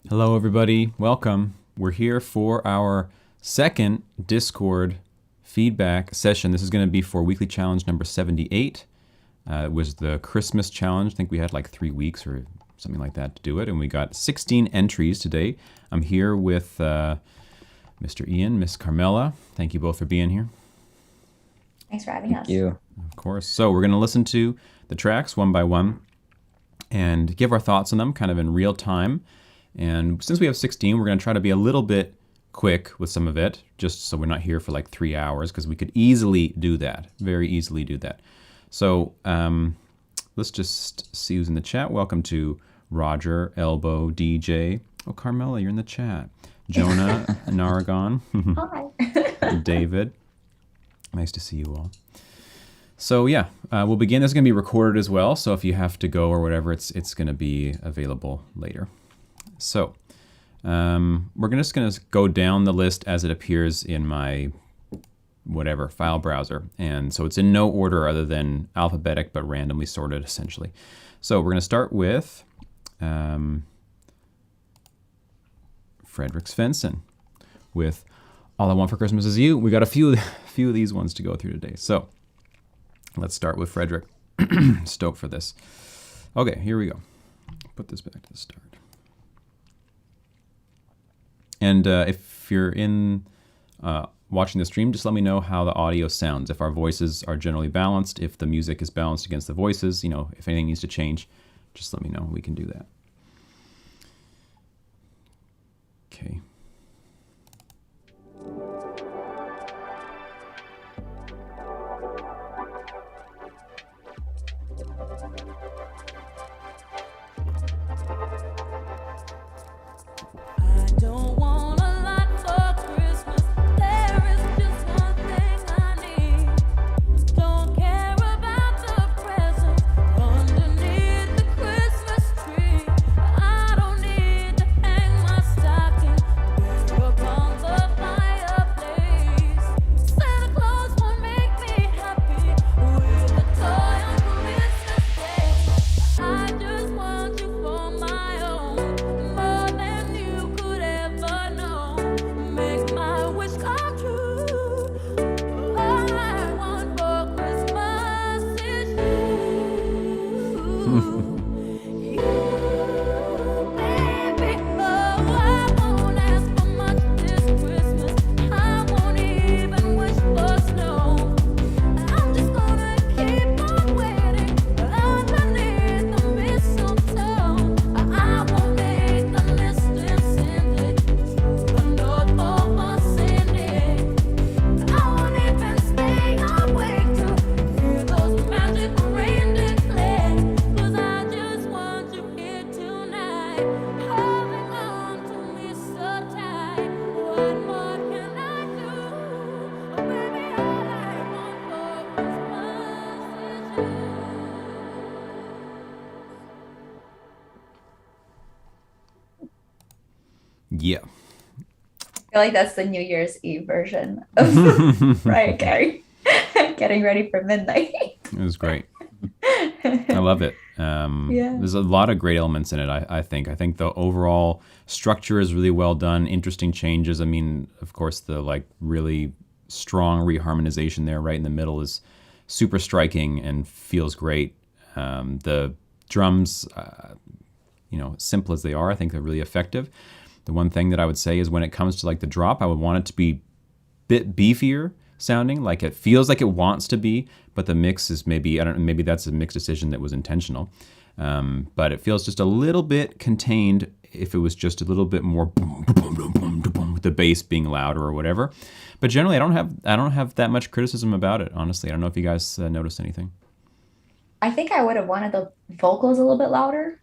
Hello, everybody. Welcome. We're here for our second Discord feedback session. This is going to be for weekly challenge number 78. It was the Christmas challenge. I think we had like 3 weeks or something like that to do it, and we got 16 entries today. I'm here with Mr. Ian, Miss Carmela. Thank you both for being here. Thanks for having us. Thank you. Of course. So we're going to listen to the tracks one by one and give our thoughts on them kind of in real time. And since we have 16, we're going to try to be a little bit quick with some of it, just so we're not here for like 3 hours, because we could easily do that, very easily do that. So let's just see who's in the chat. Welcome to Roger, Elbow, DJ. Oh, Carmela, you're in the chat. Jonah, Naragon, Hi. David. Nice to see you all. So yeah, we'll begin. This is going to be recorded as well, so if you have to go or whatever, it's going to be available later. So we're just going to go down the list as it appears in my whatever file browser. And so it's in no order other than alphabetic, but randomly sorted essentially. So we're going to start with Frederick Svensson with All I Want for Christmas Is You. We got a few of these ones to go through today. So let's start with Frederick. Stoked for this. Okay, here we go. Put this back to the start. And if you're in watching the stream, just let me know how the audio sounds. If our voices are generally balanced, if the music is balanced against the voices, if anything needs to change, just let me know. We can do that. Okay. Yeah. I feel like that's the New Year's Eve version of Mariah Carey getting ready for midnight. It was great. I love it. Yeah. There's a lot of great elements in it, I think. I think the overall structure is really well done. Interesting changes. I mean, of course, the like really strong reharmonization there right in the middle is super striking and feels great. The drums, simple as they are, I think they're really effective. The one thing that I would say is when it comes to like the drop, I would want it to be a bit beefier sounding, like it feels like it wants to be, but the mix is maybe that's a mix decision that was intentional. But it feels just a little bit contained if it was just a little bit more boom, boom, boom, boom, boom, with the bass being louder or whatever. But generally, I don't have that much criticism about it, honestly. I don't know if you guys noticed anything. I think I would have wanted the vocals a little bit louder.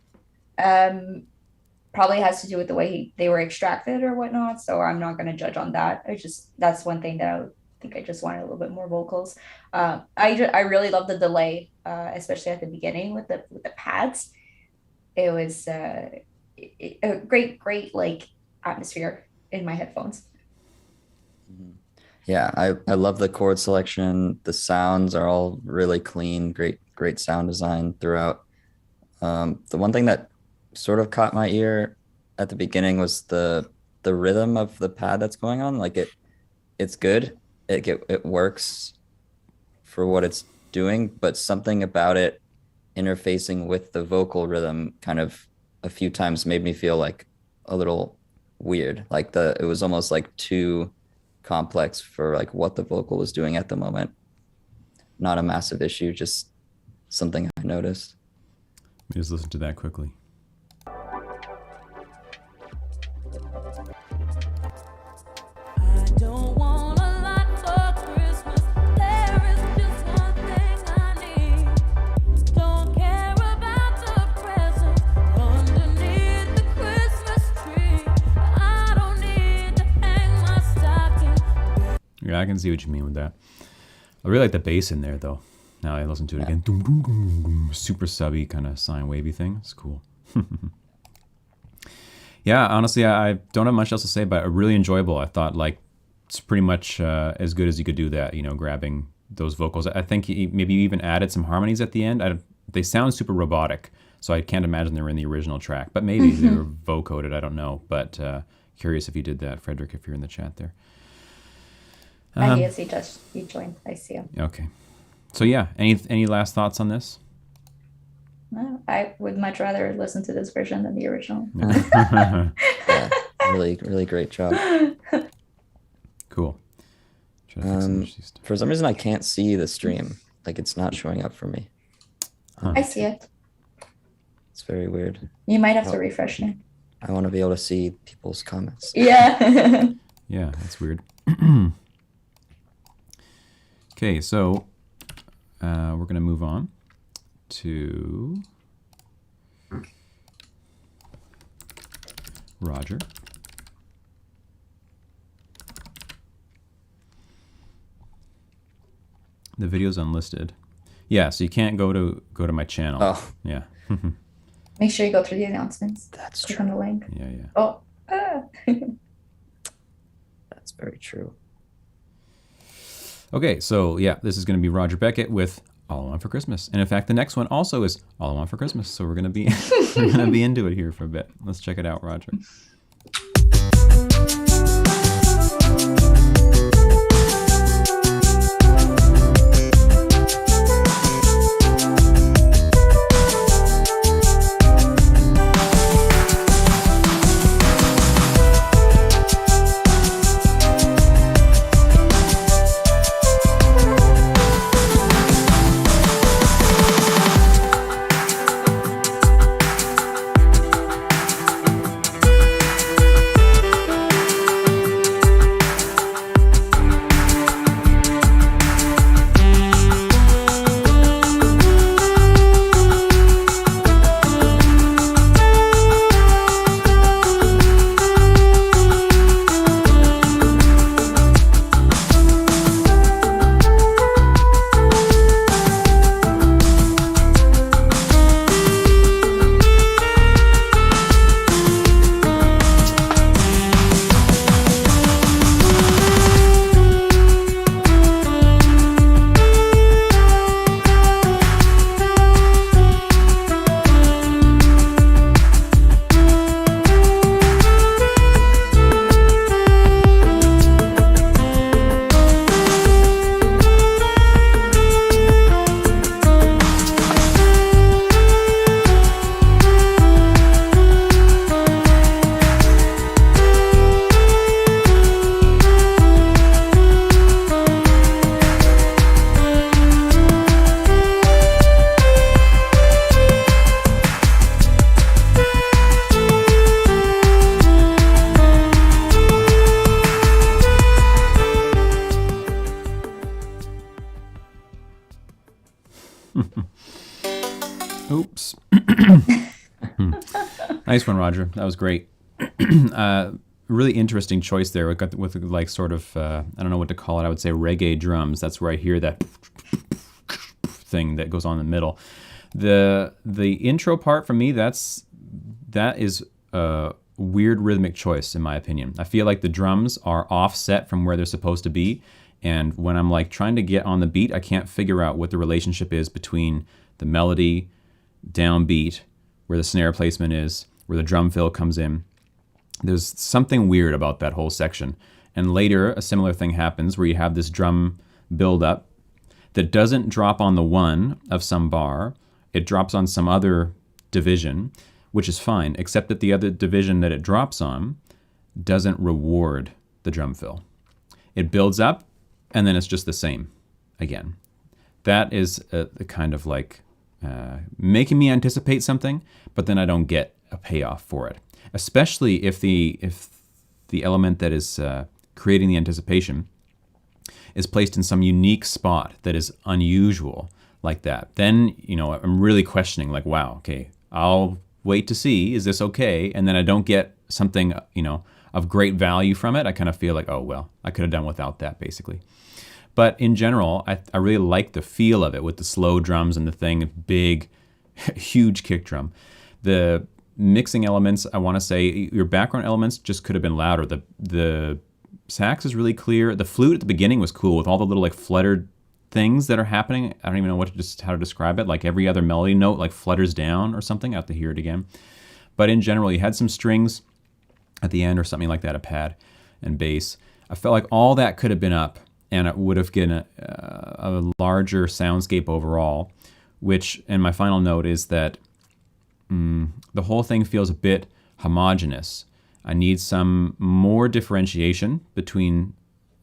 Probably has to do with the way they were extracted or whatnot. So I'm not going to judge on that. That's one thing that I would think I just wanted a little bit more vocals. I really love the delay, especially at the beginning with the pads. It was a great like atmosphere in my headphones. Yeah, I love the chord selection. The sounds are all really clean, great sound design throughout. The one thing that sort of caught my ear, at the beginning was the rhythm of the pad that's going on. Like it's good. It works for what it's doing, but something about it interfacing with the vocal rhythm kind of a few times made me feel like a little weird. Like it was almost like too complex for like what the vocal was doing at the moment. Not a massive issue, just something I noticed. Let me just listen to that quickly. I don't want a lot for Christmas. There is just one thing I need. Don't care about the presents underneath the Christmas tree. I don't need to hang my stocking. Yeah, I can see what you mean with that. I really like the bass in there, though. Now I listen to it again. Doom, doom, doom, doom. Super subby kind of sine wavy thing. It's cool. Yeah, honestly, I don't have much else to say, but really enjoyable. I thought like it's pretty much as good as you could do that, you know, grabbing those vocals. I think he maybe even added some harmonies at the end. They sound super robotic, so I can't imagine they were in the original track. But maybe they were vocoded, I don't know. But curious if he did that, Frederick, if you're in the chat there. Yes, he joined. I see him. Okay. So yeah, any last thoughts on this? No, I would much rather listen to this version than the original. Yeah, really, really great job. Cool. Try to fix some issues stuff. For some reason, I can't see the stream. Like it's not showing up for me. I see it. It's very weird. You might have to refresh now. I want to be able to see people's comments. Yeah. Yeah, that's weird. Okay, so we're going to move on to Roger. The video's unlisted. Yeah, so you can't go to my channel. Oh, Yeah. Make sure you go through the announcements. that's Click true. on the link. Yeah, yeah. Oh. That's very true. Okay, so yeah, this is going to be Roger Beckett with All I Want for Christmas, and in fact, the next one also is All I Want for Christmas. So we're gonna be into it here for a bit. Let's check it out, Roger. Oops. Nice one, Roger. That was great. Really interesting choice there with like sort of, I don't know what to call it. I would say reggae drums. That's where I hear that thing that goes on in the middle. The intro part for me, that is a weird rhythmic choice in my opinion. I feel like the drums are offset from where they're supposed to be. And when I'm like trying to get on the beat, I can't figure out what the relationship is between the melody, downbeat, where the snare placement is, where the drum fill comes in, There's something weird about that whole section. And later, a similar thing happens where you have this drum build up that doesn't drop on the one of some bar. It drops on some other division, which is fine, except that the other division that it drops on doesn't reward the drum fill. It builds up, and then it's just the same again. That is a kind of like making me anticipate something, but then I don't get a payoff for it. Especially if the element that is creating the anticipation is placed in some unique spot that is unusual like that. Then, I'm really questioning, like, wow, okay, I'll wait to see, is this okay? And then I don't get something, of great value from it. I kind of feel like, oh, well, I could have done without that, basically. But in general, I really like the feel of it with the slow drums and the thing, big, huge kick drum. The mixing elements, I want to say, your background elements just could have been louder. The sax is really clear. The flute at the beginning was cool with all the little like fluttered things that are happening. I don't even know how to describe it. Like every other melody note like flutters down or something. I have to hear it again. But in general, you had some strings at the end or something like that, a pad and bass. I felt like all that could have been up, and it would have given a larger soundscape overall, which, and my final note is that the whole thing feels a bit homogeneous. I need some more differentiation between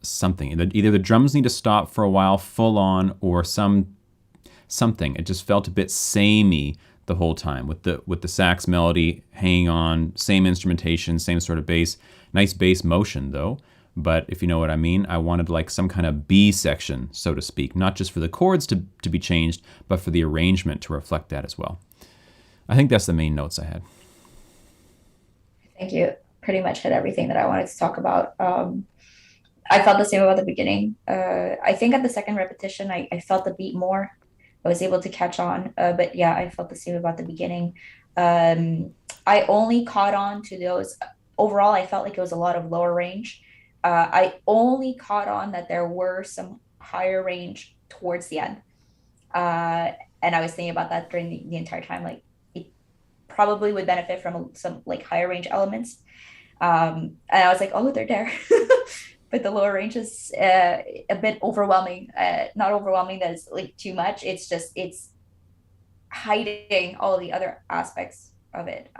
something. Either the drums need to stop for a while full on, or something. It just felt a bit samey the whole time with the sax melody hanging on, same instrumentation, same sort of bass. Nice bass motion though. But if you know what I mean, I wanted like some kind of B section, so to speak, not just for the chords to be changed, but for the arrangement to reflect that as well. I think that's the main notes I had. Thank you. Pretty much hit everything that I wanted to talk about. I felt the same about the beginning. I think at the second repetition, I felt the beat more. I was able to catch on. But yeah, I felt the same about the beginning. I only caught on to those. Overall, I felt like it was a lot of lower range. I only caught on that there were some higher range towards the end. And I was thinking about that during the entire time. Like, it probably would benefit from some like higher range elements. And I was like, oh, they're there. But the lower range is a bit overwhelming. Not overwhelming that it's like too much. It's just, it's hiding all the other aspects of it.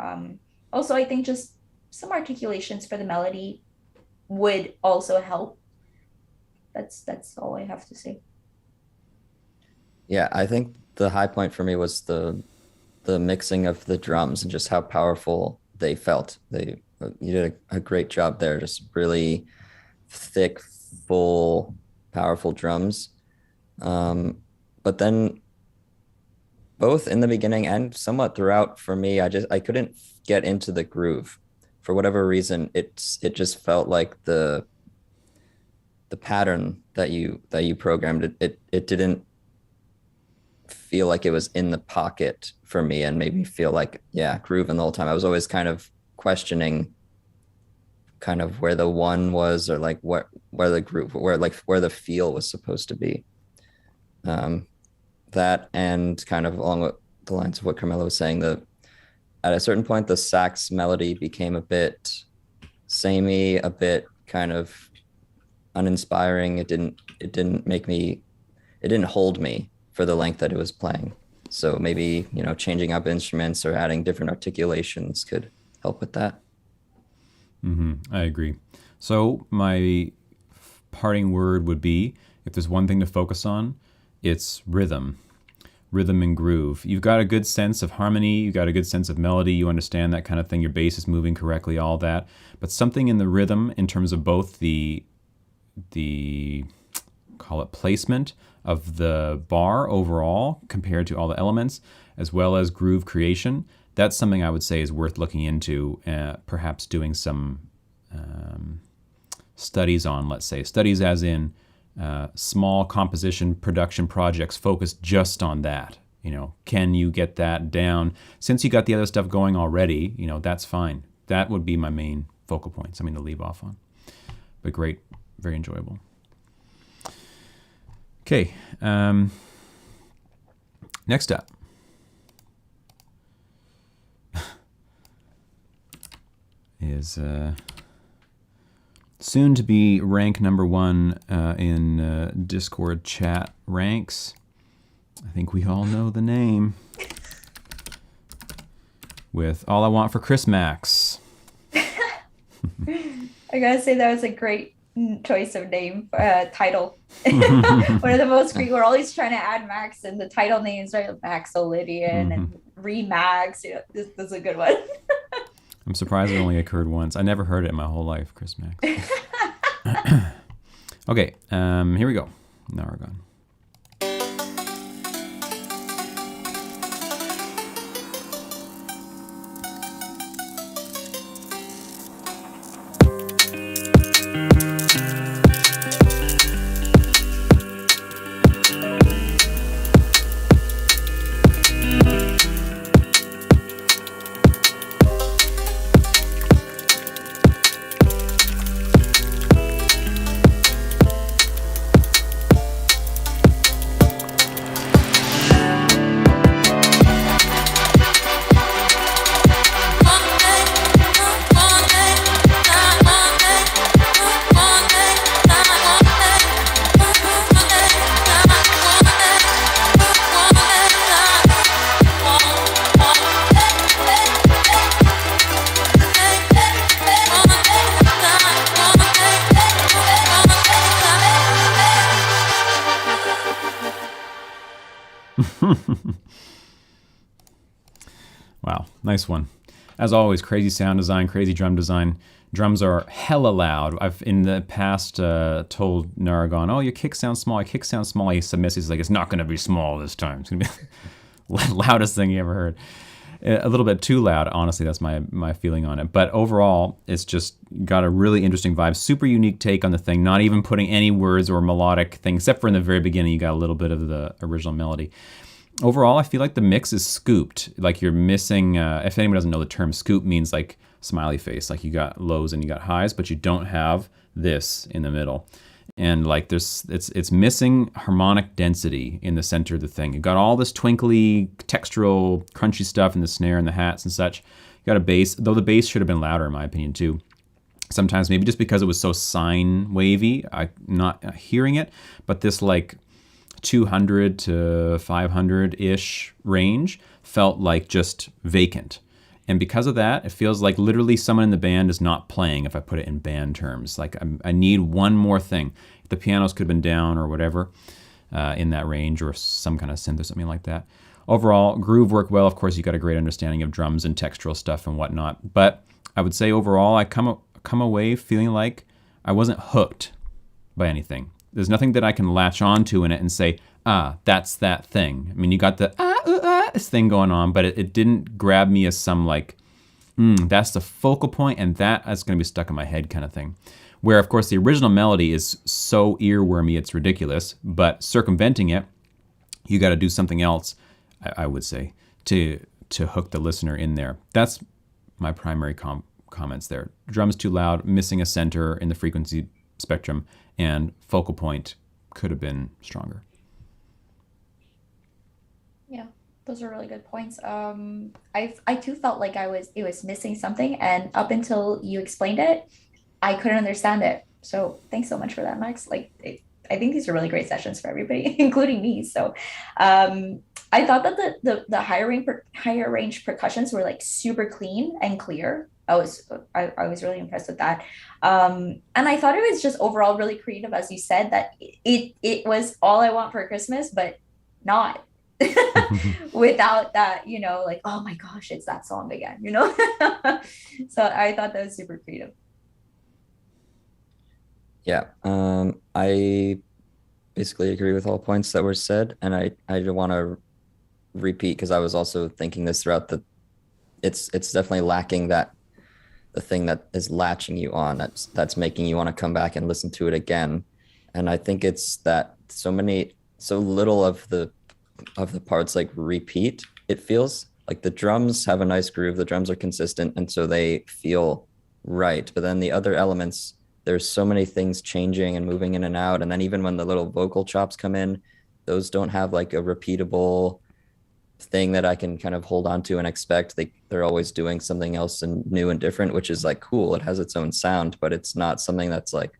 Also, I think just some articulations for the melody would also help. That's all I have to say. Yeah, I think the high point for me was the mixing of the drums and just how powerful they felt. You did a great job there. Just really thick, full, powerful drums. But then both in the beginning and somewhat throughout for me, I couldn't get into the groove. For whatever reason, it just felt like the pattern that you programmed, it didn't feel like it was in the pocket for me and made me feel like, yeah, grooving the whole time. I was always kind of questioning kind of where the one was, or like where the groove, where the feel was supposed to be. That, and kind of along with the lines of what Carmelo was saying, that at a certain point the sax melody became a bit samey, a bit kind of uninspiring. It didn't hold me for the length that it was playing. So maybe, changing up instruments or adding different articulations could help with that. I agree. So my parting word would be, if there's one thing to focus on, it's rhythm and groove. You've got a good sense of harmony, you've got a good sense of melody, you understand that kind of thing, your bass is moving correctly, all that. But something in the rhythm, in terms of both the call it placement of the bar overall compared to all the elements, as well as groove creation, that's something I would say is worth looking into, perhaps doing some studies on, let's say. Studies as in small composition production projects focused just on that. Can you get that down? Since you got the other stuff going already, that's fine. That would be my main focal point, something to leave off on. But great, very enjoyable. Okay, next up. is soon to be rank number 1 in Discord chat ranks. I think we all know the name. With All I Want for Christmas. I gotta say that was a great choice of name title. One of the most great. We're always trying to add Max in the title names, right? Max Olidian and Remax. You know, this is a good one. I'm surprised it only occurred once. I never heard it in my whole life, Chris Max. Okay, here we go. Naragon. Wow, nice one. As always, crazy sound design, crazy drum design. Drums are hella loud. I've in the past told Naragon, "Oh, your kick sounds small. Your kick sounds small." He submits. He's like, "It's not going to be small this time. It's going to be the loudest thing you ever heard." A little bit too loud, honestly. That's my feeling on it. But overall, it's just got a really interesting vibe. Super unique take on the thing. Not even putting any words or melodic thing, except for in the very beginning, you got a little bit of the original melody. Overall, I feel like the mix is scooped. Like you're missing, if anyone doesn't know the term, scoop means like smiley face. Like you got lows and you got highs, but you don't have this in the middle. And like it's missing harmonic density in the center of the thing. You've got all this twinkly, textural, crunchy stuff in the snare and the hats and such. You got a bass, though the bass should have been louder in my opinion too. Sometimes maybe just because it was so sine wavy, I'm not hearing it, but this like 200 to 500-ish range felt like just vacant. And because of that, it feels like literally someone in the band is not playing, if I put it in band terms. Like I need one more thing. The pianos could have been down or whatever in that range, or some kind of synth or something like that. Overall, groove worked well. Of course, you got a great understanding of drums and textural stuff and whatnot. But I would say overall, I come away feeling like I wasn't hooked by anything. There's nothing that I can latch onto in it and say, that's that thing. I mean, you got the this thing going on, but it didn't grab me as some like, that's the focal point and that is going to be stuck in my head kind of thing. Where, of course, the original melody is so earwormy, it's ridiculous, but circumventing it, you got to do something else, I would say, to hook the listener in there. That's my primary comments there. Drums too loud, missing a center in the frequency spectrum, and focal point could have been stronger. Yeah, those are really good points. I too felt like it was missing something, and up until you explained it, I couldn't understand it. So thanks so much for that, Max. I think these are really great sessions for everybody, including me. So I thought that the higher range percussions were like super clean and clear. I was really impressed with that. And I thought it was just overall really creative, as you said, that it was All I Want for Christmas, but not without that, like, oh my gosh, it's that song again, So I thought that was super creative. Yeah, I basically agree with all points that were said, and I don't want to repeat because I was also thinking this throughout it's definitely lacking the thing that is latching you on, that's making you want to come back and listen to it again. And I think it's that so little of the parts like repeat. It feels like the drums have a nice groove, the drums are consistent, and so they feel right. But then the other elements, there's so many things changing and moving in and out. And then even when the little vocal chops come in, those don't have like a repeatable thing that I can kind of hold on to and expect. They're always doing something else and new and different, which is like cool. It has its own sound, but it's not something that's like,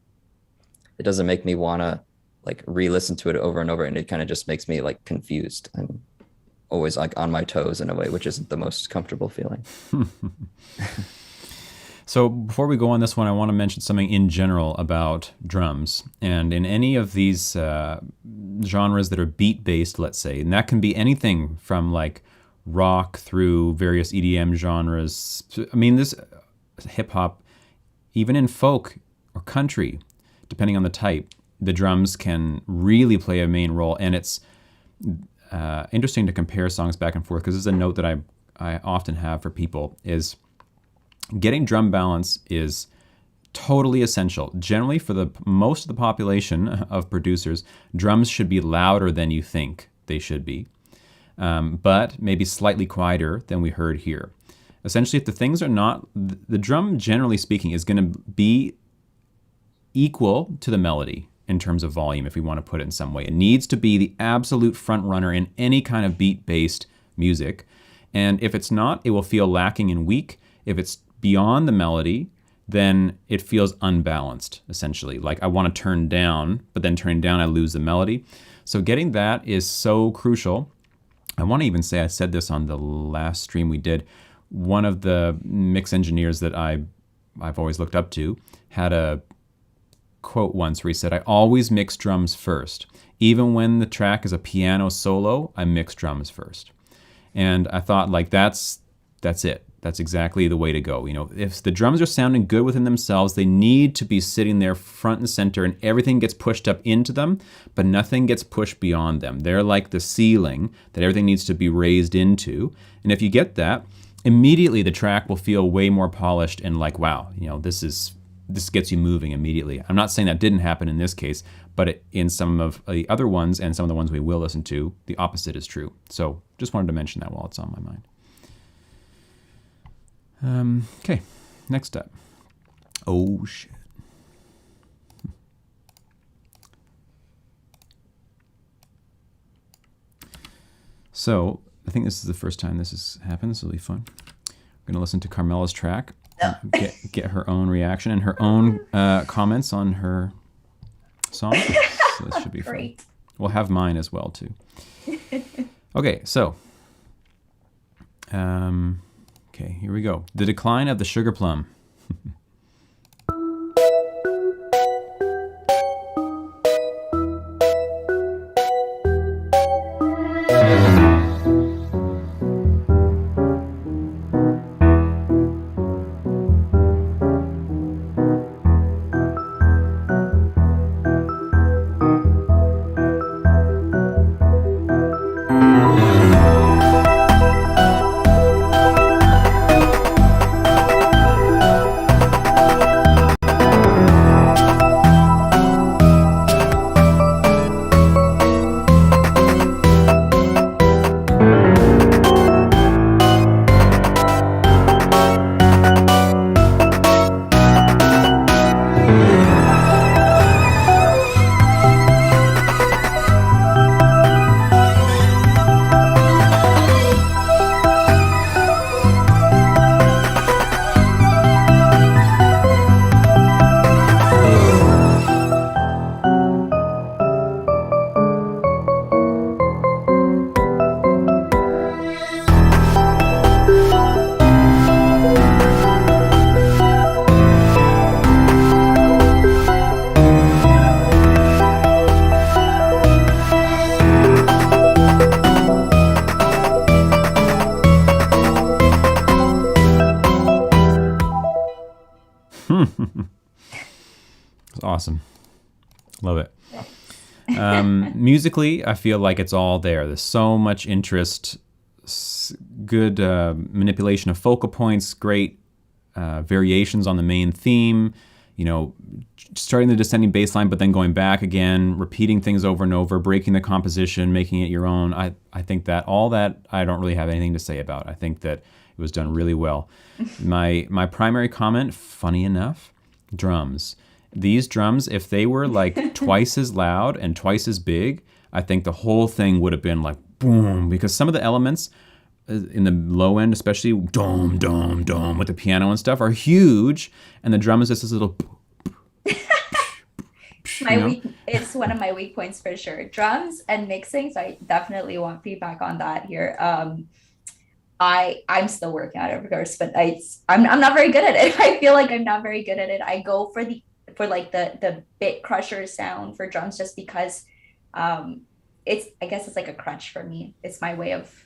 it doesn't make me want to like re-listen to it over and over, and it kind of just makes me like confused and always like on my toes in a way, which isn't the most comfortable feeling. So before we go on this one, I want to mention something in general about drums. And in any of these genres that are beat-based, let's say, and that can be anything from like rock through various EDM genres. I mean, this hip hop, even in folk or country, depending on the type, the drums can really play a main role. And it's interesting to compare songs back and forth, because this is a note that I often have for people is getting drum balance is totally essential. Generally, for the most of the population of producers, drums should be louder than you think they should be, but maybe slightly quieter than we heard here. Essentially, if the things are not, the drum, generally speaking, is going to be equal to the melody in terms of volume, if we want to put it in some way. It needs to be the absolute front runner in any kind of beat-based music. And if it's not, it will feel lacking and weak. If it's beyond the melody, then it feels unbalanced, essentially. Like I want to turn down, but then turning down, I lose the melody. So getting that is so crucial. I want to even say, I said this on the last stream we did, one of the mix engineers that I've always looked up to had a quote once where he said, I always mix drums first. Even when the track is a piano solo, I mix drums first. And I thought, like, that's it. That's exactly the way to go. You know, if the drums are sounding good within themselves, they need to be sitting there front and center, and everything gets pushed up into them, but nothing gets pushed beyond them. They're like the ceiling that everything needs to be raised into. And if you get that, immediately the track will feel way more polished and like, wow, you know, this gets you moving immediately. I'm not saying that didn't happen in this case, but in some of the other ones and some of the ones we will listen to, the opposite is true. So just wanted to mention that while it's on my mind. Okay, next up. Oh, shit. So I think this is the first time this has happened. This will be fun. We're going to listen to Carmela's track, get her own reaction and her own comments on her song. So this should be Great. fun. We'll have mine as well, too. Okay, so... okay, here we go. The Decline of the Sugar Plum. It's awesome. Love it. Musically, I feel like it's all there. There's so much interest, good manipulation of focal points, great variations on the main theme, you know, starting the descending bass line, but then going back again, repeating things over and over, breaking the composition, making it your own. I think that all that I don't really have anything to say about. I think that it was done really well. My primary comment, funny enough, drums. These drums, if they were like twice as loud and twice as big, I think the whole thing would have been like boom, because some of the elements in the low end, especially dome, dome, dome with the piano and stuff, are huge, and the drum is just this little. My You know? weak, it's one of my weak points for sure. Drums and mixing, so I definitely want feedback on that here. I'm still working on it, of course, but I'm not very good at it. I feel like I'm not very good at it. I go for like the bit crusher sound for drums just because it's, I guess it's like a crutch for me. It's my way of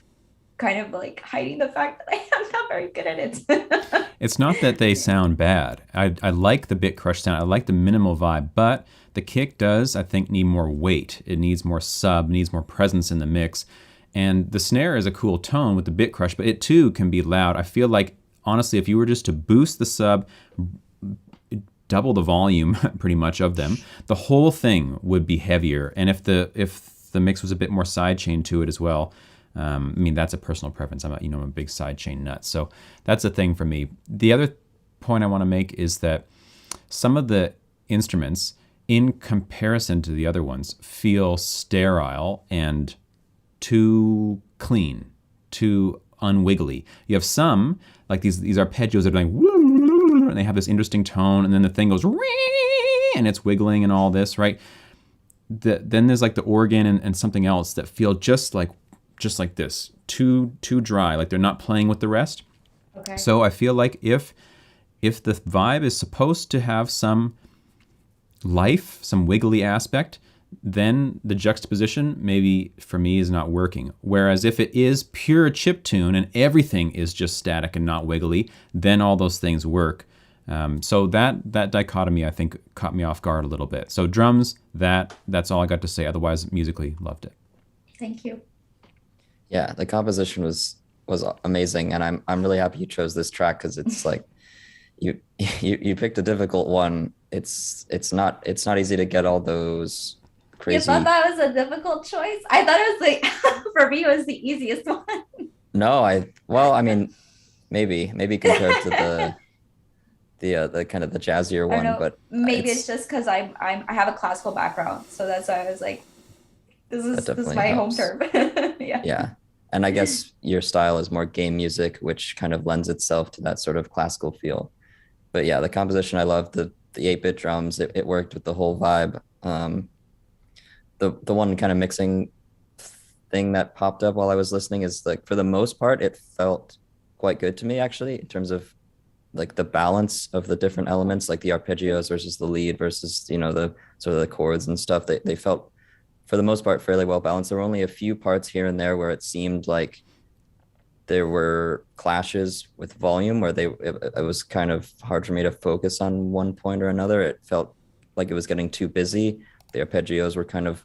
kind of like hiding the fact that I am not very good at it. It's not that they sound bad. I like the bit crush sound. I like the minimal vibe, but the kick does, I think, need more weight. It needs more sub, needs more presence in the mix. And the snare is a cool tone with the bit crush, but it too can be loud. I feel like, honestly, if you were just to boost the sub, double the volume pretty much of them, the whole thing would be heavier. And if the mix was a bit more sidechain to it as well, I mean, that's a personal preference. I'm a big sidechain nut. So that's a thing for me. The other point I want to make is that some of the instruments, in comparison to the other ones, feel sterile and too clean, too unwiggly. You have some, like these arpeggios that are like, and they have this interesting tone, and then the thing goes, and it's wiggling and all this, right? Then there's like the organ and something else that feel just like this, too dry, like they're not playing with the rest. Okay. So I feel like if the vibe is supposed to have some life, some wiggly aspect, then the juxtaposition maybe for me is not working. Whereas if it is pure chip tune and everything is just static and not wiggly, then all those things work. So that dichotomy, I think, caught me off guard a little bit. So drums, that's all I got to say. Otherwise, musically, loved it. Thank you. Yeah, the composition was amazing, and I'm really happy you chose this track because it's like you picked a difficult one. It's not easy to get all those You crazy. thought that was a difficult choice? I thought it was like, for me, it was the easiest one. No, I mean, maybe compared to the kind of the jazzier I don't one, know. but Maybe it's just because I have a classical background, so that's why I was like, this is definitely my helps. home turf. Yeah. yeah. And I guess your style is more game music, which kind of lends itself to that sort of classical feel. But yeah, the composition, I love the 8-bit drums. It worked with the whole vibe. The one kind of mixing thing that popped up while I was listening is like, for the most part, it felt quite good to me actually, in terms of like the balance of the different elements, like the arpeggios versus the lead versus, the sort of the chords and stuff. They felt, for the most part, fairly well balanced. There were only a few parts here and there where it seemed like there were clashes with volume, where it was kind of hard for me to focus on one point or another. It felt like it was getting too busy. The arpeggios were kind of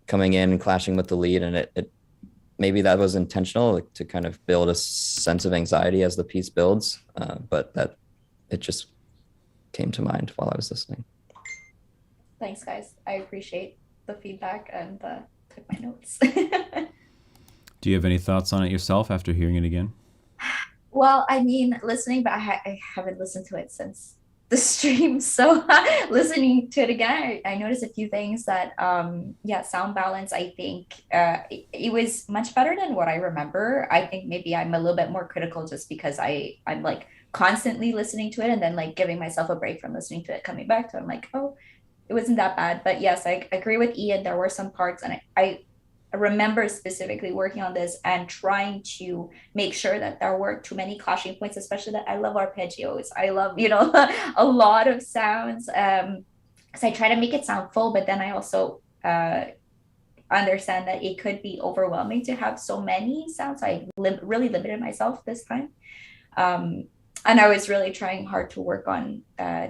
coming in and clashing with the lead, and it maybe that was intentional, like, to kind of build a sense of anxiety as the piece builds, but that it just came to mind while I was listening. Thanks, guys. I appreciate the feedback and took my notes. Do you have any thoughts on it yourself after hearing it again? Well, I mean, listening, but I haven't listened to it since the stream. So listening to it again, I noticed a few things that, sound balance, I think it was much better than what I remember. I think maybe I'm a little bit more critical just because I'm like constantly listening to it and then like giving myself a break from listening to it, coming back to it. I'm like, oh, it wasn't that bad. But yes, I agree with Ian. There were some parts, and I remember specifically working on this and trying to make sure that there weren't too many clashing points, especially that I love arpeggios. I love, a lot of sounds. Because I try to make it sound full, but then I also understand that it could be overwhelming to have so many sounds. I really limited myself this time. And I was really trying hard to work on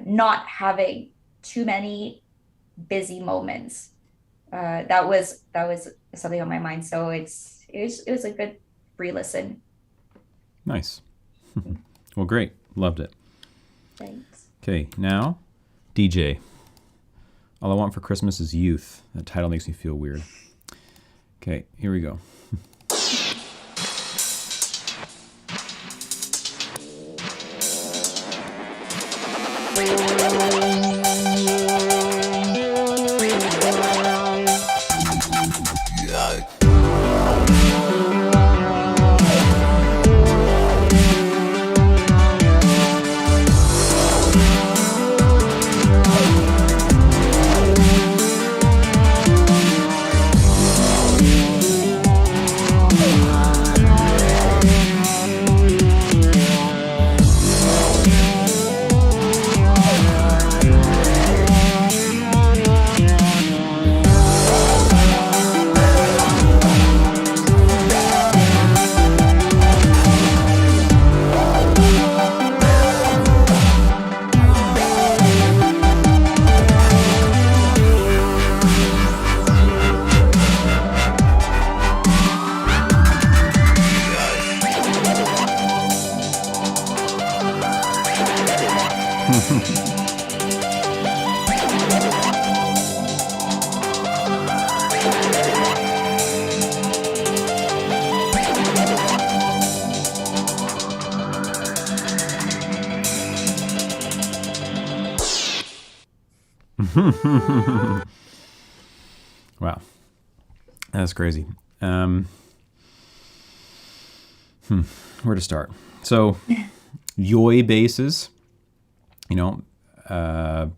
not having too many busy moments. That was something on my mind. So it was a good re-listen. Nice. Well, great. Loved it. Thanks. Okay, now, DJ. All I Want for Christmas is Youth. That title makes me feel weird. Okay, here we go. Wow, that's crazy. Where to start? So, Yoi basses,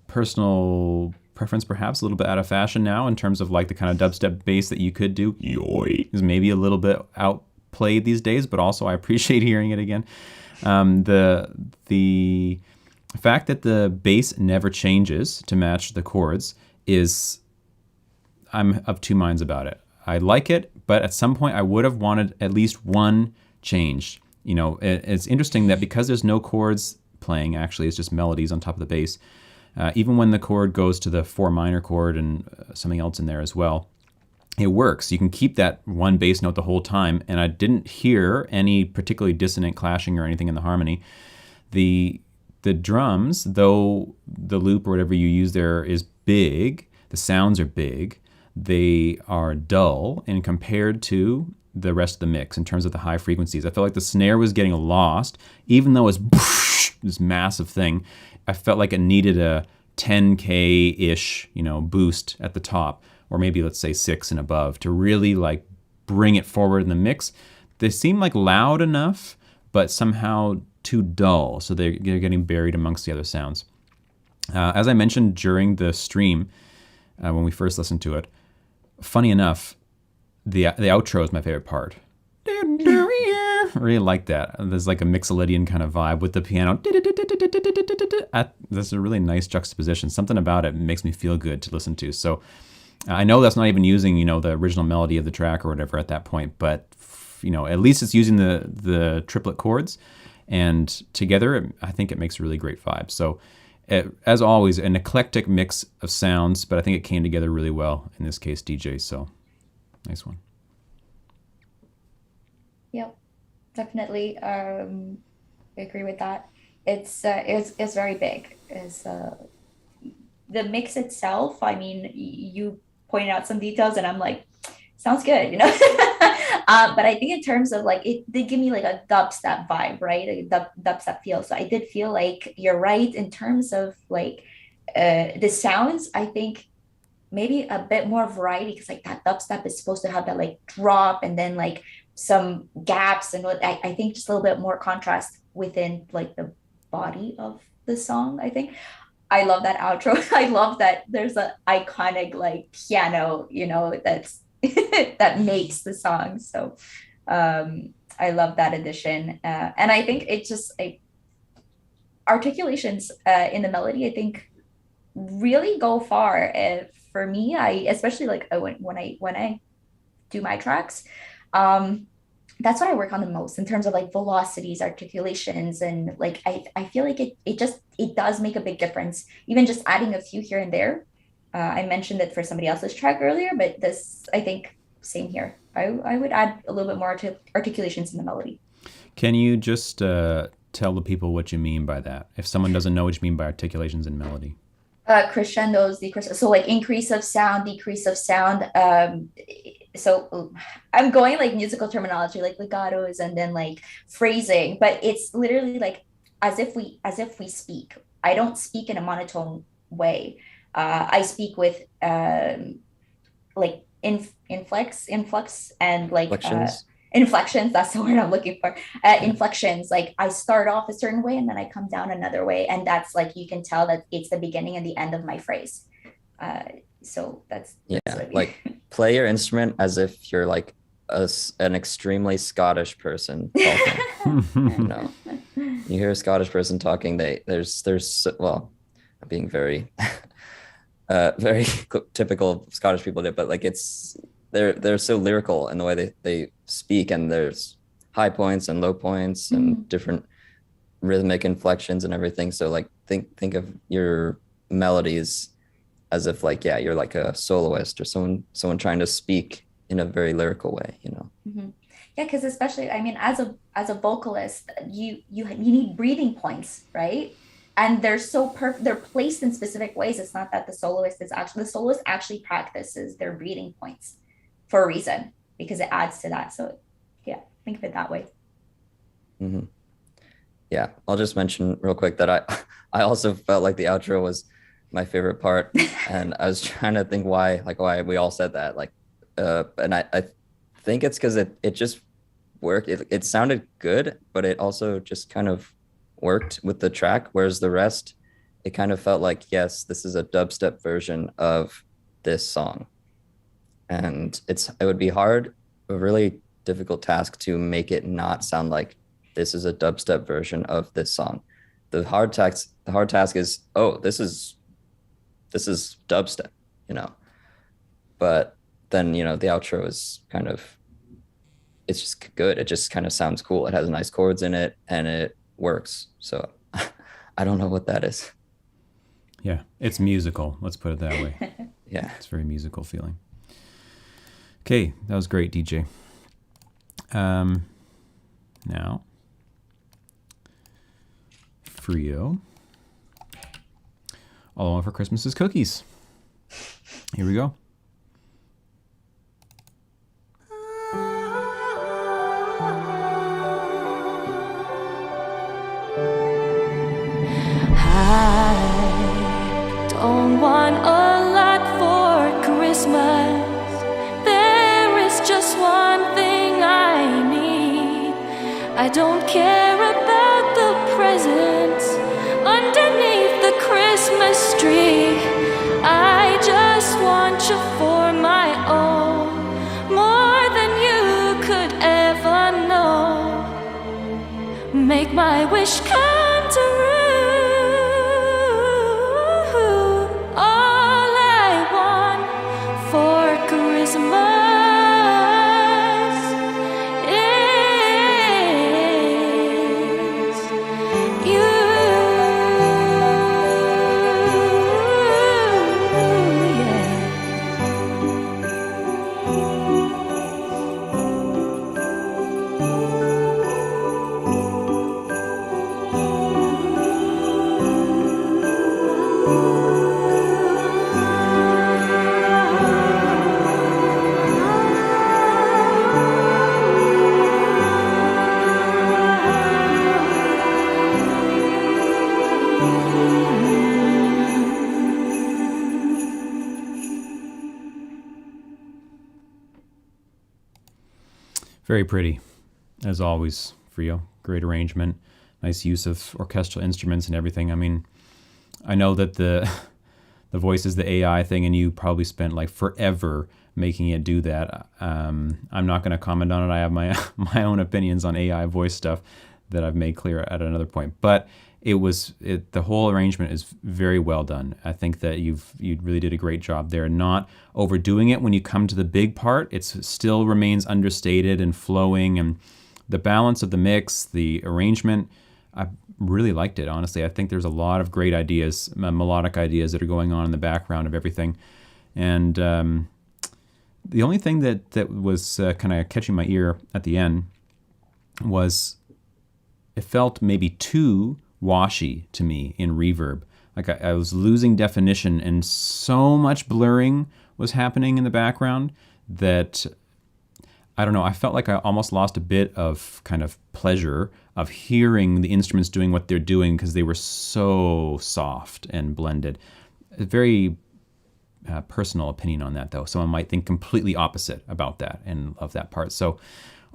personal preference perhaps a little bit out of fashion now in terms of like the kind of dubstep bass that you could do. Yoi is maybe a little bit outplayed these days, but also I appreciate hearing it again. The fact that the bass never changes to match the chords is, I'm of two minds about it. I like it, but at some point I would have wanted at least one change. It's interesting that because there's no chords playing, actually, it's just melodies on top of the bass. Even when the chord goes to the 4 minor chord and something else in there as well, it works. You can keep that one bass note the whole time, and I didn't hear any particularly dissonant clashing or anything in the harmony. The drums, though the loop or whatever you use there is big, the sounds are big, they are dull, and compared to the rest of the mix in terms of the high frequencies, I felt like the snare was getting lost, even though it's this massive thing. I felt like it needed a 10K-ish, boost at the top, or maybe let's say 6 and above, to really like bring it forward in the mix. They seem like loud enough, but somehow too dull, so they're getting buried amongst the other sounds. As I mentioned during the stream, when we first listened to it, funny enough, the outro is my favorite part. I really like that. There's like a Mixolydian kind of vibe with the piano. That's a really nice juxtaposition. Something about it makes me feel good to listen to. So I know that's not even using, the original melody of the track or whatever at that point, but at least it's using the triplet chords, and together I think it makes a really great vibe. So as always, an eclectic mix of sounds, but I think it came together really well in this case, DJ. So nice one. Yep, definitely. I agree with that. It's very big. It's the mix itself. I mean, you pointed out some details, and I'm like, sounds good, But I think in terms of like, it did give me like a dubstep vibe, right? A dubstep feel. So I did feel like you're right in terms of like the sounds. I think maybe a bit more variety, because like that dubstep is supposed to have that like drop and then like some gaps, and what I think just a little bit more contrast within like the body of the song. I think I love that outro. I love that there's an iconic like piano, that's that makes the song. So I love that addition, and I think it just articulations in the melody, I think, really go far. For me, I especially like when I do my tracks, that's what I work on the most in terms of like velocities, articulations, and like I feel like it does make a big difference. Even just adding a few here and there. I mentioned it for somebody else's track earlier, but this, I think, same here. I would add a little bit more articulations in the melody. Can you just tell the people what you mean by that? If someone doesn't know what you mean by articulations in melody. Crescendos, decrease. So like increase of sound, decrease of sound. So I'm going like musical terminology, like legatos, and then like phrasing, but it's literally like as if we speak. I don't speak in a monotone way. I speak with like influx and like Inflections. Inflections. That's the word I'm looking for. Inflections. Like I start off a certain way and then I come down another way, and that's like you can tell that it's the beginning and the end of my phrase. So that's what I mean. Like play your instrument as if you're like an extremely Scottish person talking. You hear a Scottish person talking, there's well, I'm being very very typical Scottish people do, but like they're so lyrical in the way they speak, and there's high points and low points and different rhythmic inflections and everything. So like think of your melodies as if like, yeah, you're like a soloist or someone trying to speak in a very lyrical way, Mm-hmm. Yeah, because especially, I mean, as a vocalist, you need breathing points, right? and they're so perfect. They're placed in specific ways. It's not that the soloist actually practices their breathing points for a reason because it adds to that. So yeah, think of it that way. Hmm. Yeah, I'll just mention real quick that I also felt like the outro was my favorite part, and I was trying to think why we all said that, and I think it's because it just worked. It sounded good, but it also just kind of worked with the track, whereas the rest, it kind of felt like, yes, this is a dubstep version of this song, and it would be a really difficult task to make it not sound like this is a dubstep version of this song. The hard task is, oh, this is dubstep, you know. But then, the outro is it's just good. It just kind of sounds cool. It has nice chords in it and it works. So I don't know what that is. Yeah, it's musical. Let's put it that way. Yeah. It's very musical feeling. Okay, that was great, DJ. Now, Frio. All I want for Christmas is cookies. Here we go. I don't want a lot for Christmas. There is just one thing I need. I don't care about the presents underneath the Christmas tree. I just want you for my own, more than you could ever know. Make my wish come true. All I want for Christmas is you. Very pretty, as always, Frio. Great arrangement, nice use of orchestral instruments and everything. I mean, I know that the voice is the AI thing, and you probably spent like forever making it do that. I'm not going to comment on it. I have my my own opinions on AI voice stuff that I've made clear at another point. But the whole arrangement is very well done. I think that you really did a great job there, not overdoing it when you come to the big part. It still remains understated and flowing, and the balance of the mix, the arrangement, I really liked it, honestly. I think there's a lot of great ideas, melodic ideas that are going on in the background of everything. And the only thing that was kind of catching my ear at the end was it felt maybe too washy to me in reverb. Like I was losing definition, and so much blurring was happening in the background that, I don't know, I felt like I almost lost a bit of kind of pleasure of hearing the instruments doing what they're doing because they were so soft and blended. A very personal opinion on that, though. Someone might think completely opposite about that and of that part. So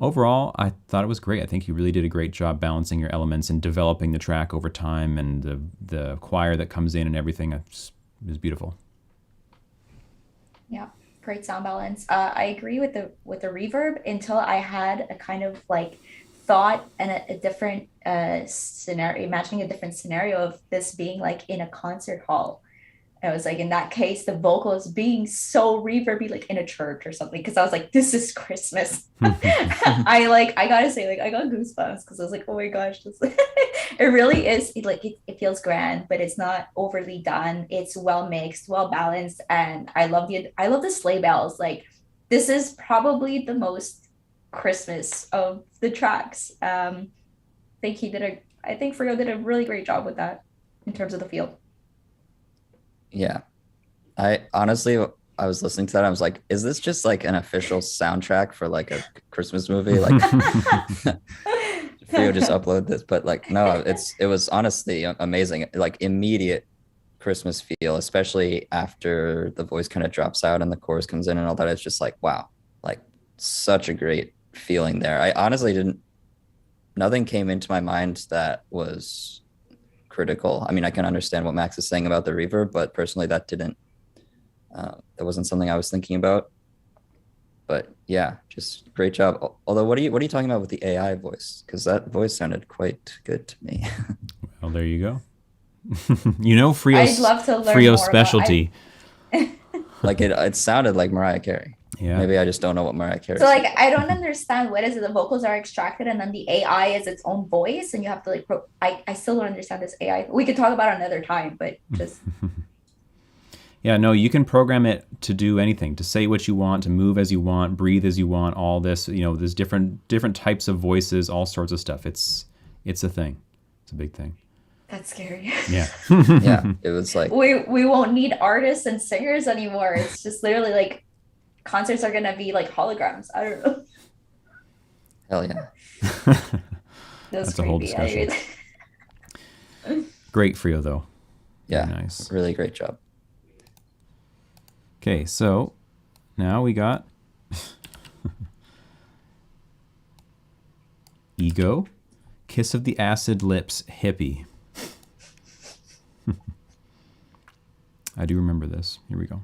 overall, I thought it was great. I think you really did a great job balancing your elements and developing the track over time, and the choir that comes in and everything. It was beautiful. Yeah, great sound balance. I agree with the reverb until I had a kind of like thought and a different scenario, imagining a different scenario of this being like in a concert hall. I was like, in that case, the vocals being so reverby, like in a church or something, because I was like, this is Christmas. I gotta say, like, I got goosebumps because I was like, oh my gosh, this it really is. It feels grand, but it's not overly done. It's well mixed, well balanced, and I love the sleigh bells. Like, this is probably the most Christmas of the tracks. I think Frio did a really great job with that. in terms of the field. Yeah. I honestly, I was listening to that. I was like, is this just like an official soundtrack for like a Christmas movie? Like, Frio just upload this, but like, no, it was honestly amazing. Like immediate Christmas feel, especially after the voice kind of drops out and the chorus comes in and all that. It's just like, wow, like such a great feeling there. I honestly nothing came into my mind that was critical. I mean, I can understand what Max is saying about the reverb, but personally, that wasn't something I was thinking about. But yeah, just great job. Although, what are you talking about with the AI voice? Because that voice sounded quite good to me. Well, there you go. You know, Frio's, I'd love to learn Frio's more specialty. Like it sounded like Mariah Carey. Yeah. Maybe I just don't know what Mariah Carey. So like I don't understand what is it. The vocals are extracted and then the AI is its own voice, and you have to like. I still don't understand this AI. We could talk about it another time, but just. Yeah, no, you can program it to do anything, to say what you want, to move as you want, breathe as you want, all this, you know, there's different types of voices, all sorts of stuff. It's a thing. It's a big thing. That's scary. Yeah. Yeah, it was like We won't need artists and singers anymore. It's just literally like concerts are gonna be like holograms. I don't know. hell yeah. That's a whole discussion. Great Frio, though. Yeah, Very nice. really great job. Okay, so now we got Ego, Kiss of the Acid Lips, Hippie. I do remember this. Here we go.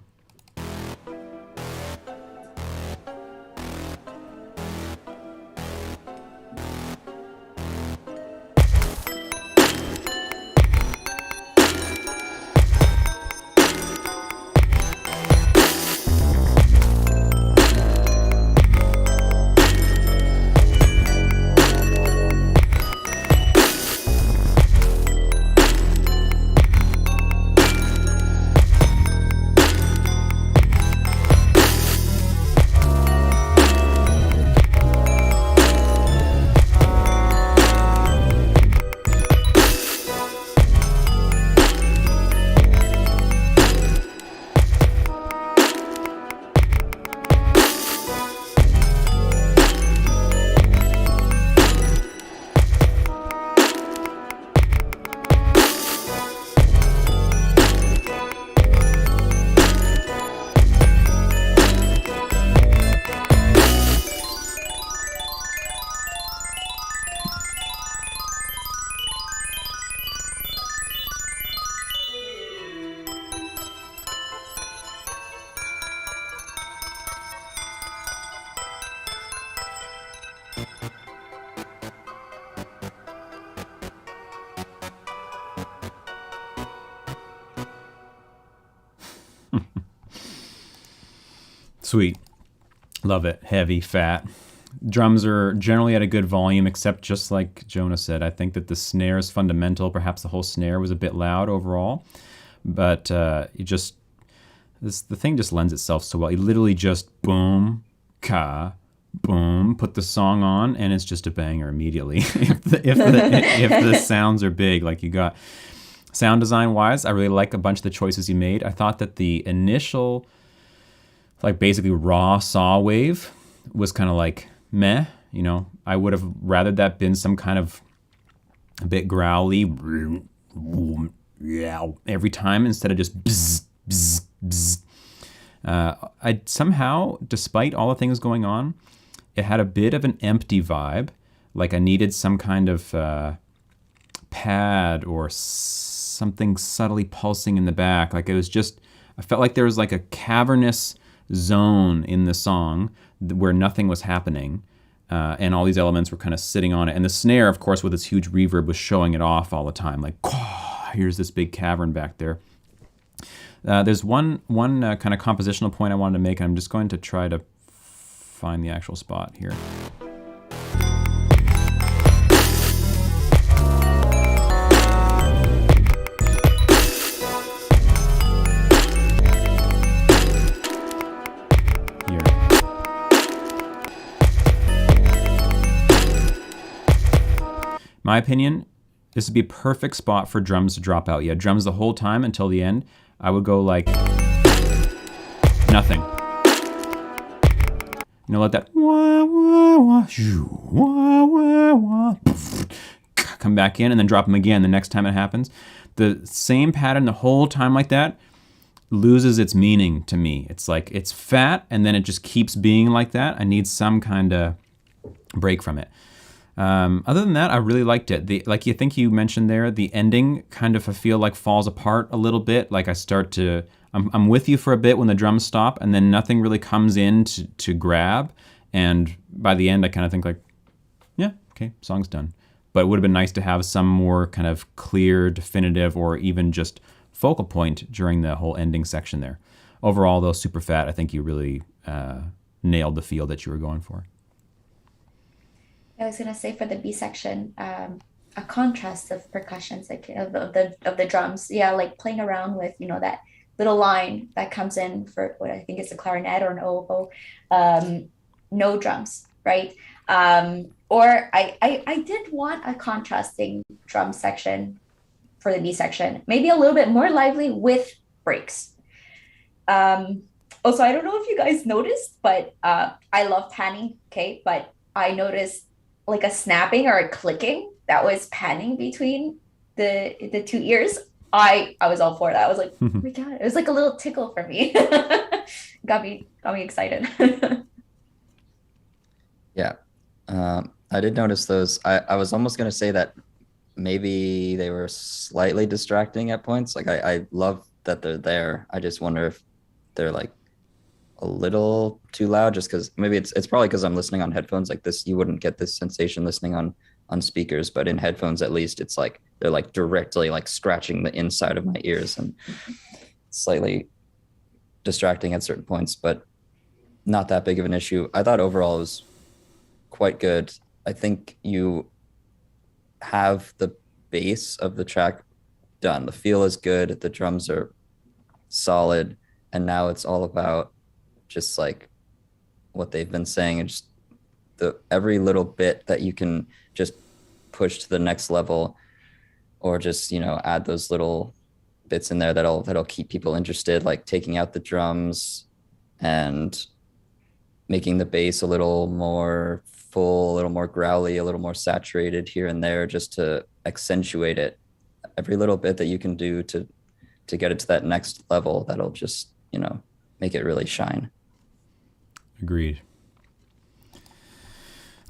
Sweet. Love it. Heavy, fat. Drums are generally at a good volume, except just like Jonah said, I think that the snare is fundamental. Perhaps the whole snare was a bit loud overall, but the thing just lends itself so well. You literally just boom, ka, boom, put the song on, and it's just a banger immediately. if the sounds are big, like you got. Sound design wise, I really like a bunch of the choices you made. I thought that the initial, like basically raw saw wave was kind of like meh, you know. I would have rather that been some kind of a bit growly every time instead of just bzz, bzz, bzz. I somehow, despite all the things going on, it had a bit of an empty vibe. Like I needed some kind of pad or something subtly pulsing in the back. Like it was just, I felt like there was like a cavernous zone in the song where nothing was happening, and all these elements were kind of sitting on it. And the snare, of course, with its huge reverb, was showing it off all the time. Like, here's this big cavern back there. There's one kind of compositional point I wanted to make. I'm just going to try to find the actual spot here. My opinion, this would be a perfect spot for drums to drop out. Yeah, drums the whole time until the end. I would go like nothing. You know, let that wah, wah, wah, shoo, wah, wah, wah, come back in and then drop them again the next time it happens. The same pattern the whole time like that loses its meaning to me. It's like it's fat and then it just keeps being like that. I need some kind of break from it. Other than that, I really liked it. Like you think you mentioned there, the ending kind of I feel like falls apart a little bit. Like I'm with you for a bit when the drums stop, and then nothing really comes in to grab. And by the end, I kind of think like, yeah, okay, song's done. But it would have been nice to have some more kind of clear, definitive, or even just focal point during the whole ending section there. Overall, though, super fat. I think you really nailed the feel that you were going for. I was gonna say for the B section, a contrast of percussions, like of the drums. Yeah, like playing around with that little line that comes in for what I think is a clarinet or an oboe. No drums, right? Or I did want a contrasting drum section for the B section, maybe a little bit more lively with breaks. Also, I don't know if you guys noticed, but I love panning, okay? But I noticed like a snapping or a clicking that was panning between the two ears. I was all for that. I was like, oh my God, it was like a little tickle for me. got me excited. Yeah. I did notice those. I was almost going to say that maybe they were slightly distracting at points. Like I love that they're there. I just wonder if they're like a little too loud, just because maybe it's probably because I'm listening on headphones like this. You wouldn't get this sensation listening on speakers, but in headphones, at least it's like they're like directly like scratching the inside of my ears and slightly distracting at certain points, but not that big of an issue. I thought overall it was quite good. I think you have the base of the track done. The feel is good. The drums are solid. And now it's all about just like what they've been saying, and just every little bit that you can just push to the next level, or just add those little bits in there that'll keep people interested, like taking out the drums and making the bass a little more full, a little more growly, a little more saturated here and there, just to accentuate it. Every little bit that you can do to get it to that next level, that'll just make it really shine. Agreed.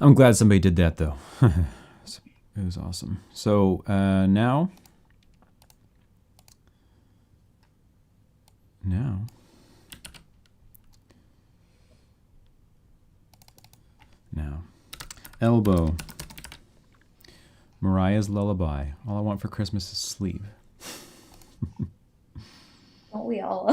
I'm glad somebody did that, though. It was awesome. So now, Elbow. Mariah's Lullaby. All I want for Christmas is sleep. Don't we all?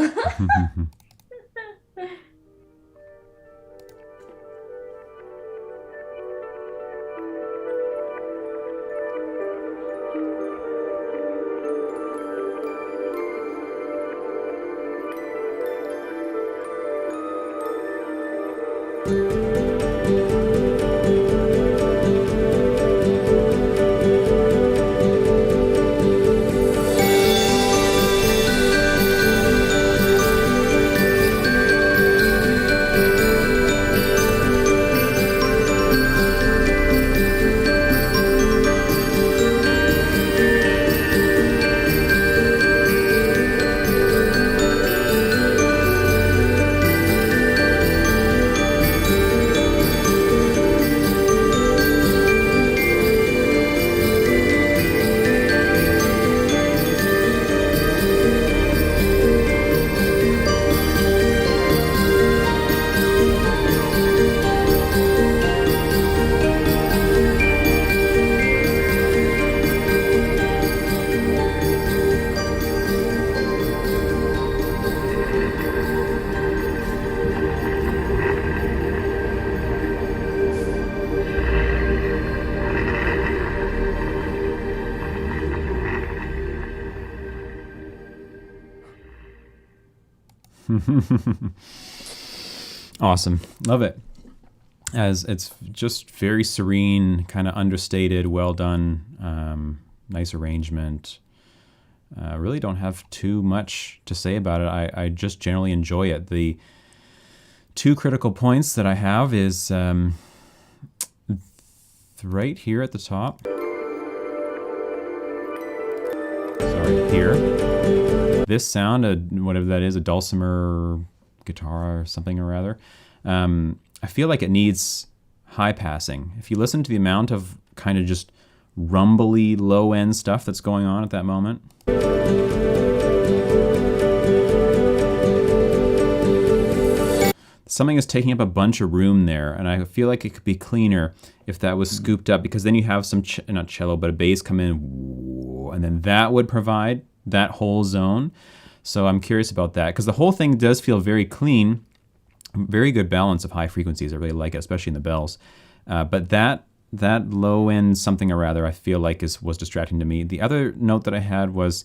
Awesome. Love it. As it's just very serene, kind of understated, well done. nice arrangement. Really don't have too much to say about it. I just generally enjoy it. The two critical points that I have is right here at the top. Sorry, here. This sound, whatever that is, a dulcimer guitar or something or other, I feel like it needs high passing. If you listen to the amount of kind of just rumbly low end stuff that's going on at that moment. Something is taking up a bunch of room there, and I feel like it could be cleaner if that was scooped up, because then you have some, not cello, but a bass come in, and then that would provide that whole zone. So I'm curious about that, because the whole thing does feel very clean, very good balance of high frequencies. I really like it, especially in the bells. But that low end something or rather, I feel like was distracting to me. The other note that I had was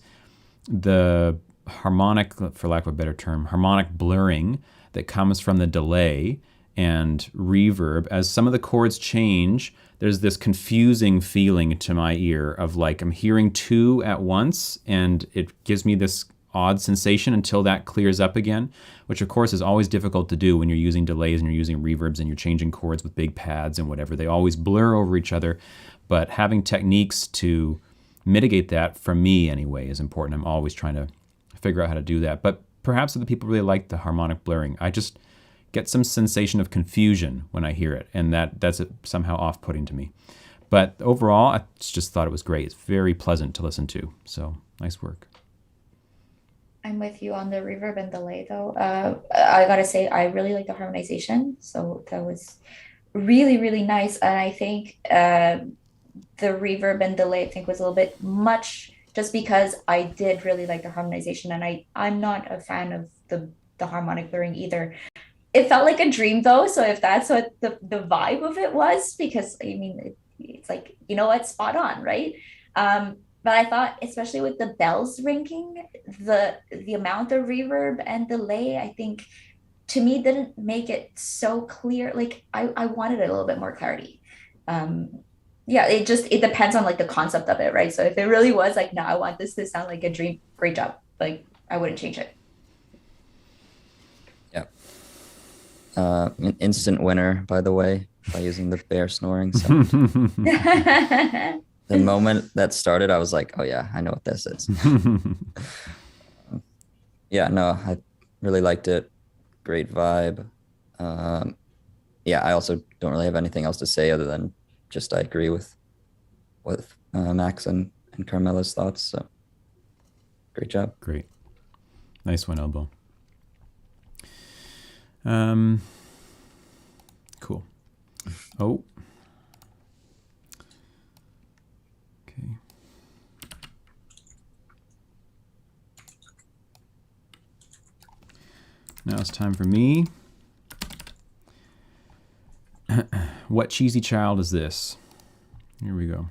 the harmonic, for lack of a better term, harmonic blurring that comes from the delay and reverb. As some of the chords change, there's this confusing feeling to my ear of like I'm hearing two at once, and it gives me this odd sensation until that clears up again, which of course is always difficult to do when you're using delays and you're using reverbs and you're changing chords with big pads and whatever. They always blur over each other, but having techniques to mitigate that, for me anyway, is important. I'm always trying to figure out how to do that. But perhaps other people really like the harmonic blurring. I just get some sensation of confusion when I hear it, and that's somehow off-putting to me. But overall, I just thought it was great. It's very pleasant to listen to. So nice work. I'm with you on the reverb and delay though. I gotta say, I really like the harmonization. So that was really, really nice. And I think the reverb and delay, I think, was a little bit much, just because I did really like the harmonization, and I'm not a fan of the harmonic blurring either. It felt like a dream though, so if that's what the vibe of it was, because I mean it's like, you know what, spot on, right? But I thought, especially with the bells ringing, the amount of reverb and delay, I think, to me, didn't make it so clear. Like I wanted a little bit more clarity. Yeah, it depends on like the concept of it, right? So if it really was like, no, I want this to sound like a dream, great job. Like I wouldn't change it. Yeah. An instant winner, by the way, by using the bear snoring sound. The moment that started, I was like, oh yeah, I know what this is. Yeah, no, I really liked it. Great vibe. Yeah, I also don't really have anything else to say other than just I agree with Max and Carmela's thoughts. So great job. Great. Nice one, Elbow. Cool. Oh. Okay. Now it's time for me. What cheesy child is this? Here we go.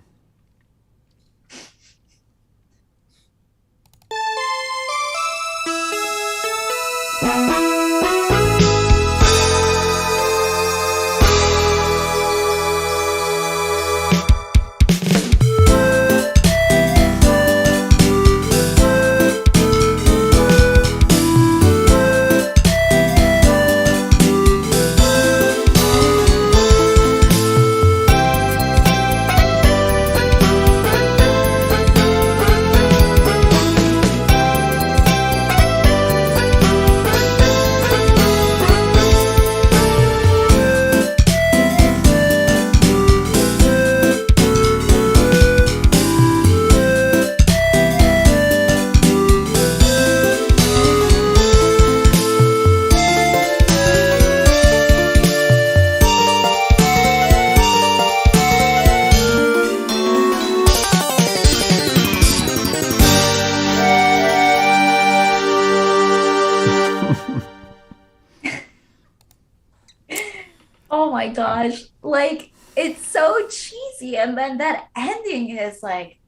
Oh my gosh, like it's so cheesy, and then that ending is like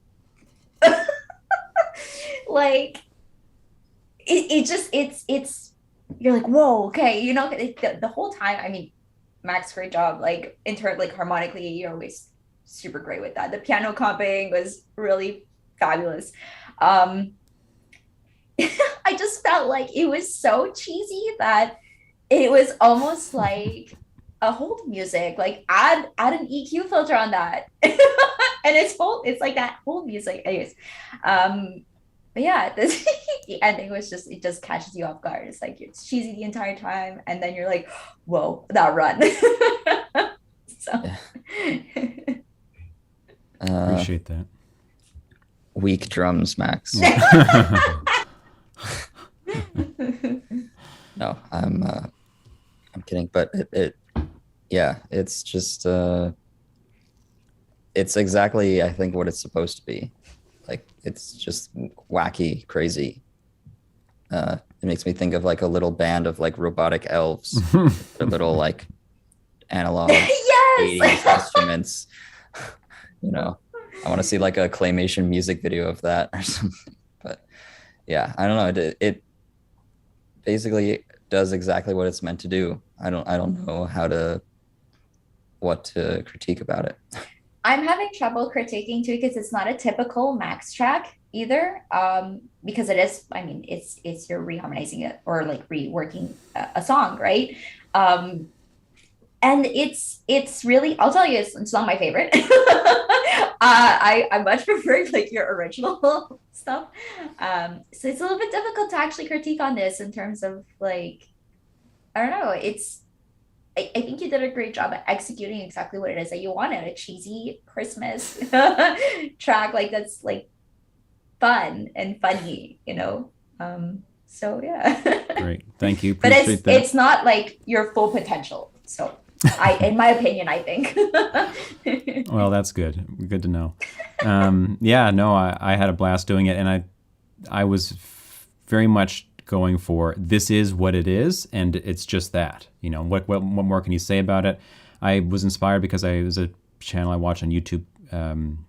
like it's you're like, whoa, okay, you know, the whole time. I mean, Max, great job. Like in turn, like harmonically, you're always super great with that. The piano comping was really fabulous. Um, I just felt like it was so cheesy that it was almost like a hold music. Like add an EQ filter on that, and it's like that hold music. Anyways, but yeah, this the ending was just it just catches you off guard. It's like it's cheesy the entire time, and then you're like, whoa, that run. So Appreciate that. Weak drums, Max. No, I'm kidding, but yeah, it's just it's exactly I think what it's supposed to be. Like it's just wacky, crazy. It makes me think of like a little band of like robotic elves, a little like analog yes. 80s instruments. You know, I want to see like a claymation music video of that or something. But yeah, I don't know. It basically does exactly what it's meant to do. I don't know what to critique about it. I'm having trouble critiquing too because it's not a typical Max track either. Because it is, I mean, it's you're reharmonizing it or like reworking a song, right? And it's really, I'll tell you, it's not my favorite. I much prefer like your original stuff. So it's a little bit difficult to actually critique on this in terms of like, I don't know, I think you did a great job at executing exactly what it is that you wanted, a cheesy Christmas track like that's like fun and funny, you know. So yeah. Great. Thank you. But Appreciate that. it's not like your full potential. So in my opinion, I think. Well, that's good. Good to know. Yeah, no, I had a blast doing it, and I was very much going for this is what it is, and it's just that. You know, what more can you say about it? I was inspired because there's a channel I watch on YouTube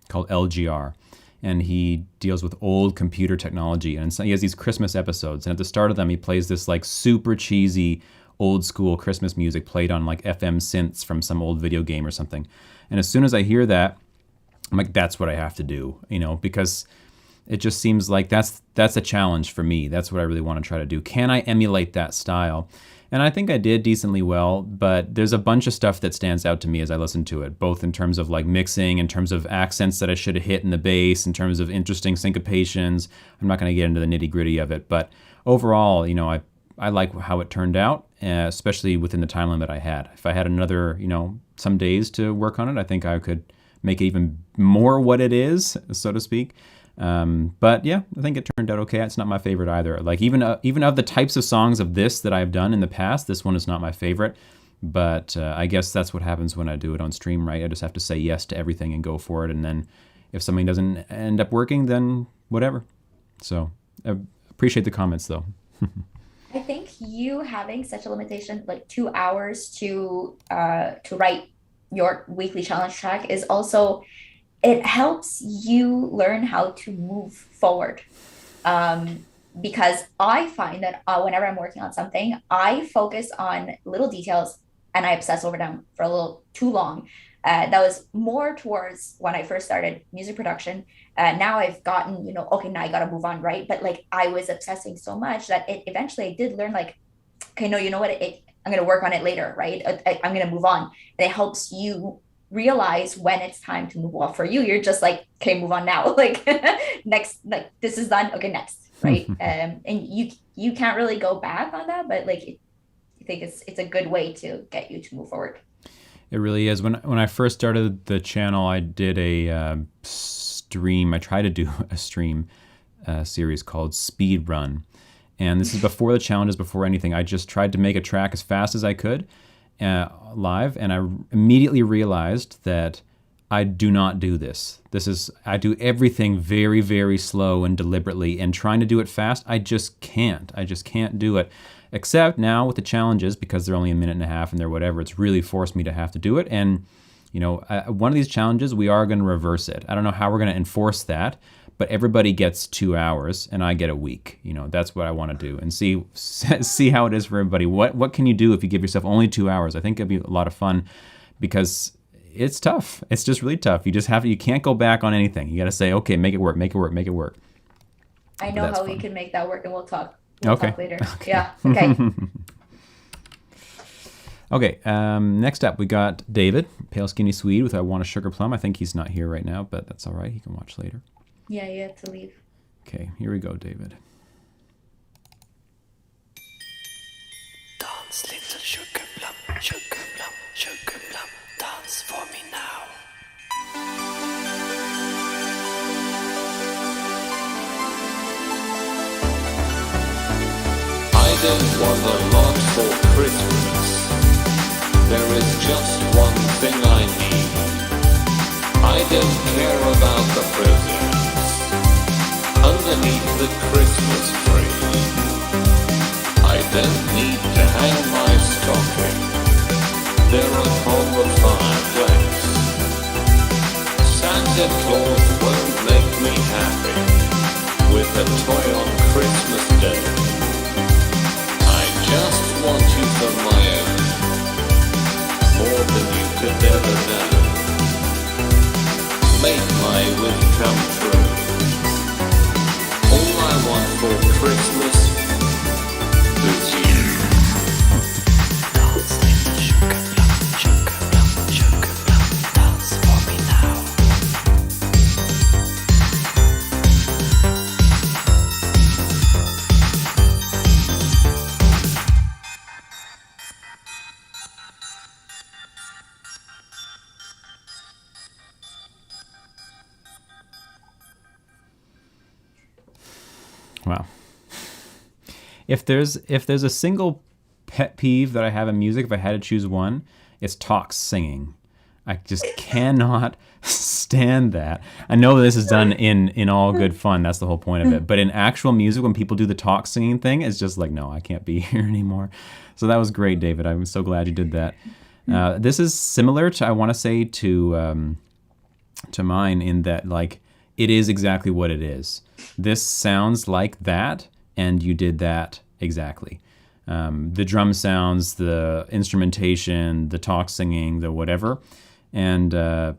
called LGR, and he deals with old computer technology, and so he has these Christmas episodes, and at the start of them, he plays this like super cheesy old school Christmas music played on like FM synths from some old video game or something. And as soon as I hear that, I'm like, that's what I have to do, you know, because it just seems like that's a challenge for me. That's what I really want to try to do. Can I emulate that style? And I think I did decently well, but there's a bunch of stuff that stands out to me as I listen to it, both in terms of like mixing, in terms of accents that I should have hit in the bass, in terms of interesting syncopations. I'm not going to get into the nitty gritty of it, but overall, you know, I like how it turned out, especially within the time limit I had. If I had another, you know, some days to work on it, I think I could make it even more what it is, so to speak. But yeah, I think it turned out okay. It's not my favorite either. Like even of the types of songs of this that I've done in the past, this one is not my favorite. But I guess that's what happens when I do it on stream, right? I just have to say yes to everything and go for it. And then if something doesn't end up working, then whatever. So I appreciate the comments though. I think you having such a limitation, like 2 hours to write your weekly challenge track, is also it helps you learn how to move forward. Because I find that whenever I'm working on something, I focus on little details and I obsess over them for a little too long. That was more towards when I first started music production. Now I've gotten, you know, okay, now I got to move on, right? But like I was obsessing so much that it eventually I did learn like, okay, no, you know what? I'm going to work on it later, right? I'm going to move on. And it helps you realize when it's time to move off. For you, you're just like, okay, move on now. Like next, like this is done. Okay, next, right? And you can't really go back on that, but like I think it's a good way to get you to move forward. It really is. When I first started the channel, I did a stream. I tried to do a stream series called Speed Run. And this is before the challenges, before anything. I just tried to make a track as fast as I could live. And I immediately realized that I do not do this. I do everything very, very slow and deliberately, and trying to do it fast, I just can't. I just can't do it. Except now with the challenges, because they're only a minute and a half and they're whatever, it's really forced me to have to do it. And, you know, one of these challenges, we are going to reverse it. I don't know how we're going to enforce that, but everybody gets 2 hours and I get a week. You know, that's what I want to do, and see how it is for everybody. What can you do if you give yourself only 2 hours? I think it'd be a lot of fun, because it's tough. It's just really tough. You can't go back on anything. You got to say, okay, make it work, make it work, make it work. I know That's how we fun. can make that work, and we'll talk. Okay. Talk later. Yeah. Okay. Okay, next up we got David, Pale Skinny Swede with I Want a Sugar Plum. I think he's not here right now, but that's all right. He can watch later. Yeah, you have to leave. Okay, here we go, David. Dance, little sugar plum, sugar plum, dance for me now. I don't want a lot for Christmas. There is just one thing I need. I don't care about the presents underneath the Christmas tree. I don't need to hang my stocking there upon the fireplace. Santa Claus won't make me happy with a toy on Christmas Day. I just want you for my own, more than you could ever know. Make my wish come true. All I want for Christmas is you. Dance, little sugar plum, dance for me now. Wow. If there's a single pet peeve that I have in music, if I had to choose one, it's Talks singing. I just cannot stand that. I know this is done in all good fun. That's the whole point of it. But in actual music, when people do the talk singing thing, it's just like, no, I can't be here anymore. So that was great, David. I'm so glad you did that. This is similar to, I want to say, to mine in that, like, it is exactly what it is. This sounds like that, and you did that exactly. The drum sounds, the instrumentation, the talk singing, the whatever. And the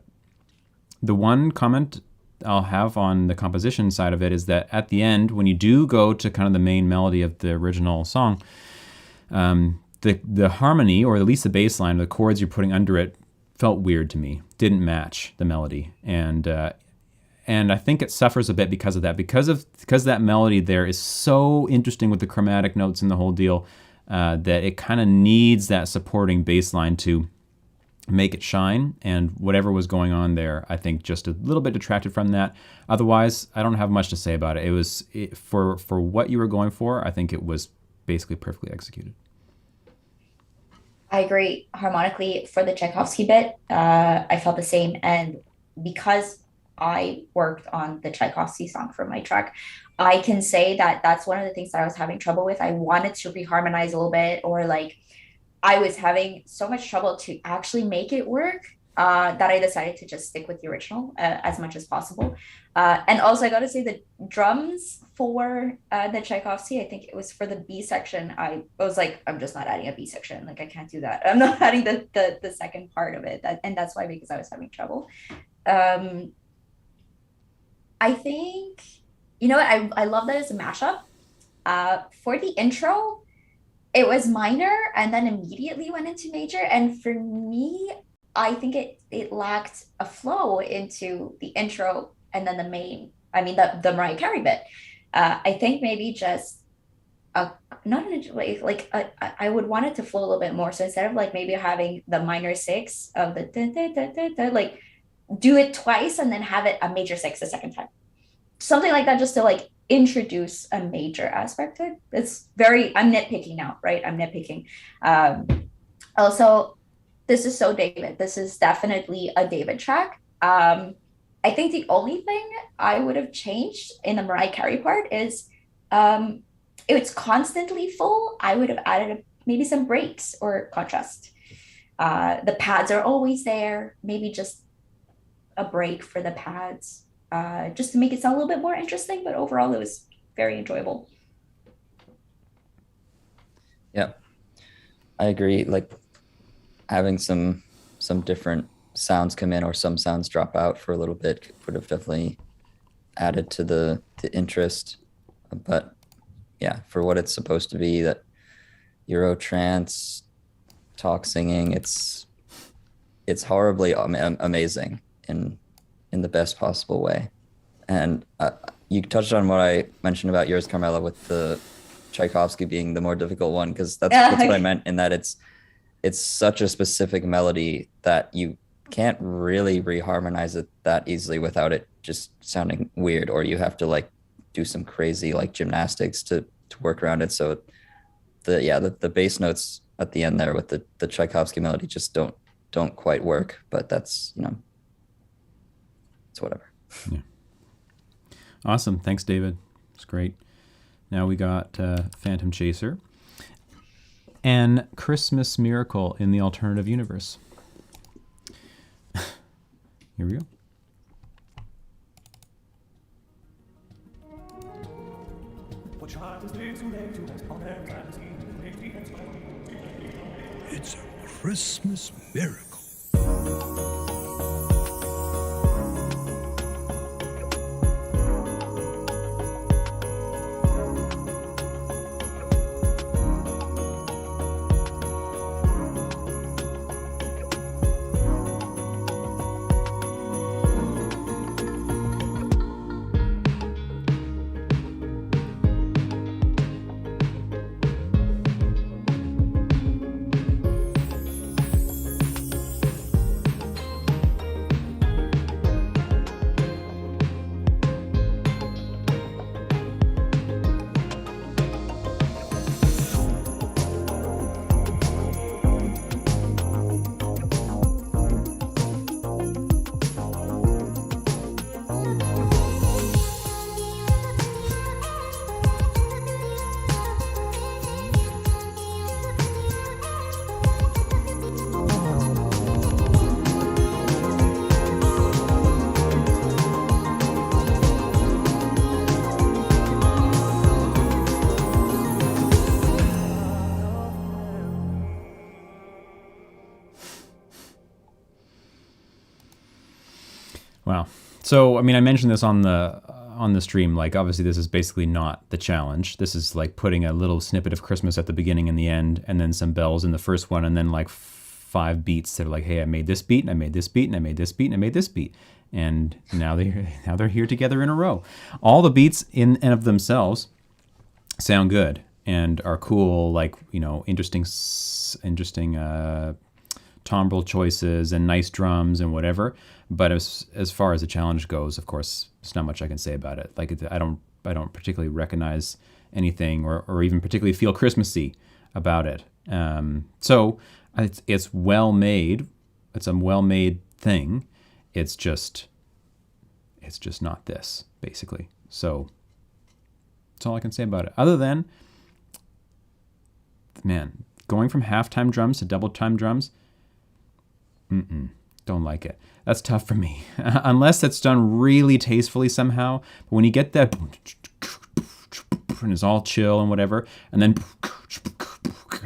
one comment I'll have on the composition side of it is that at the end, when you do go to kind of the main melody of the original song, the harmony, or at least the bass line, the chords you're putting under it, felt weird to me. Didn't match the melody. And I think it suffers a bit because of that. Because that melody there is so interesting with the chromatic notes and the whole deal, that it kind of needs that supporting bass line to make it shine. And whatever was going on there, I think just a little bit detracted from that. Otherwise, I don't have much to say about it. For what you were going for, I think it was basically perfectly executed. I agree harmonically for the Tchaikovsky bit. I felt the same. And because I worked on the Tchaikovsky song for my track, I can say that that's one of the things that I was having trouble with. I wanted to reharmonize a little bit, or like I was having so much trouble to actually make it work, that I decided to just stick with the original as much as possible. And also, I got to say the drums for the Tchaikovsky, I think it was for the B section. I was like, I'm just not adding a B section. Like, I can't do that. I'm not adding the second part of it. And that's why, because I was having trouble. I think, you know what? I love that it's a mashup. For the intro, it was minor and then immediately went into major. And for me, I think it lacked a flow into the intro and then the main, I mean, the Mariah Carey bit. I think maybe just not in a way, like I would want it to flow a little bit more. So instead of like maybe having the minor six of the da, da, da, da, da, like do it twice and then have it a major six the second time. Something like that, just to like introduce a major aspect to it. It's very, I'm nitpicking now, right? I'm nitpicking. Also, this is so David. This is definitely a David track. I think the only thing I would have changed in the Mariah Carey part is it's constantly full. I would have added maybe some breaks or contrast. The pads are always there. Maybe just a break for the pads, just to make it sound a little bit more interesting. But overall, it was very enjoyable. Yeah, I agree. Like having some different sounds come in or some sounds drop out for a little bit would have definitely added to the interest. But yeah, for what it's supposed to be, that Euro trance talk singing, it's horribly amazing in the best possible way. And you touched on what I mentioned about yours, Carmela, with the Tchaikovsky being the more difficult one, because that's what I meant, in that it's such a specific melody that you can't really reharmonize it that easily without it just sounding weird, or you have to like do some crazy like gymnastics to work around it. So the bass notes at the end there with the Tchaikovsky melody just don't quite work, but that's, it's whatever. Awesome. Thanks, David. It's great. Now we got Phantom Chaser and Christmas Miracle in the Alternative Universe. Here we go. It's a Christmas miracle. Wow. So, I mean, I mentioned this on the stream. Like, obviously, this is basically not the challenge. This is like putting a little snippet of Christmas at the beginning and the end, and then some bells in the first one, and then like 5 beats that are like, hey, I made this beat, and I made this beat, and I made this beat, and I made this beat, and now they're here together in a row. All the beats in and of themselves sound good and are cool, like, interesting timbre choices and nice drums and whatever. But as far as the challenge goes, of course, there's not much I can say about it. Like, I don't particularly recognize anything or even particularly feel Christmassy about it. So it's well made. It's a well made thing. It's just not this, basically. So that's all I can say about it. Other than, man, going from halftime drums to double time drums, don't like it. That's tough for me. Unless it's done really tastefully somehow. But when you get that, and it's all chill and whatever, and then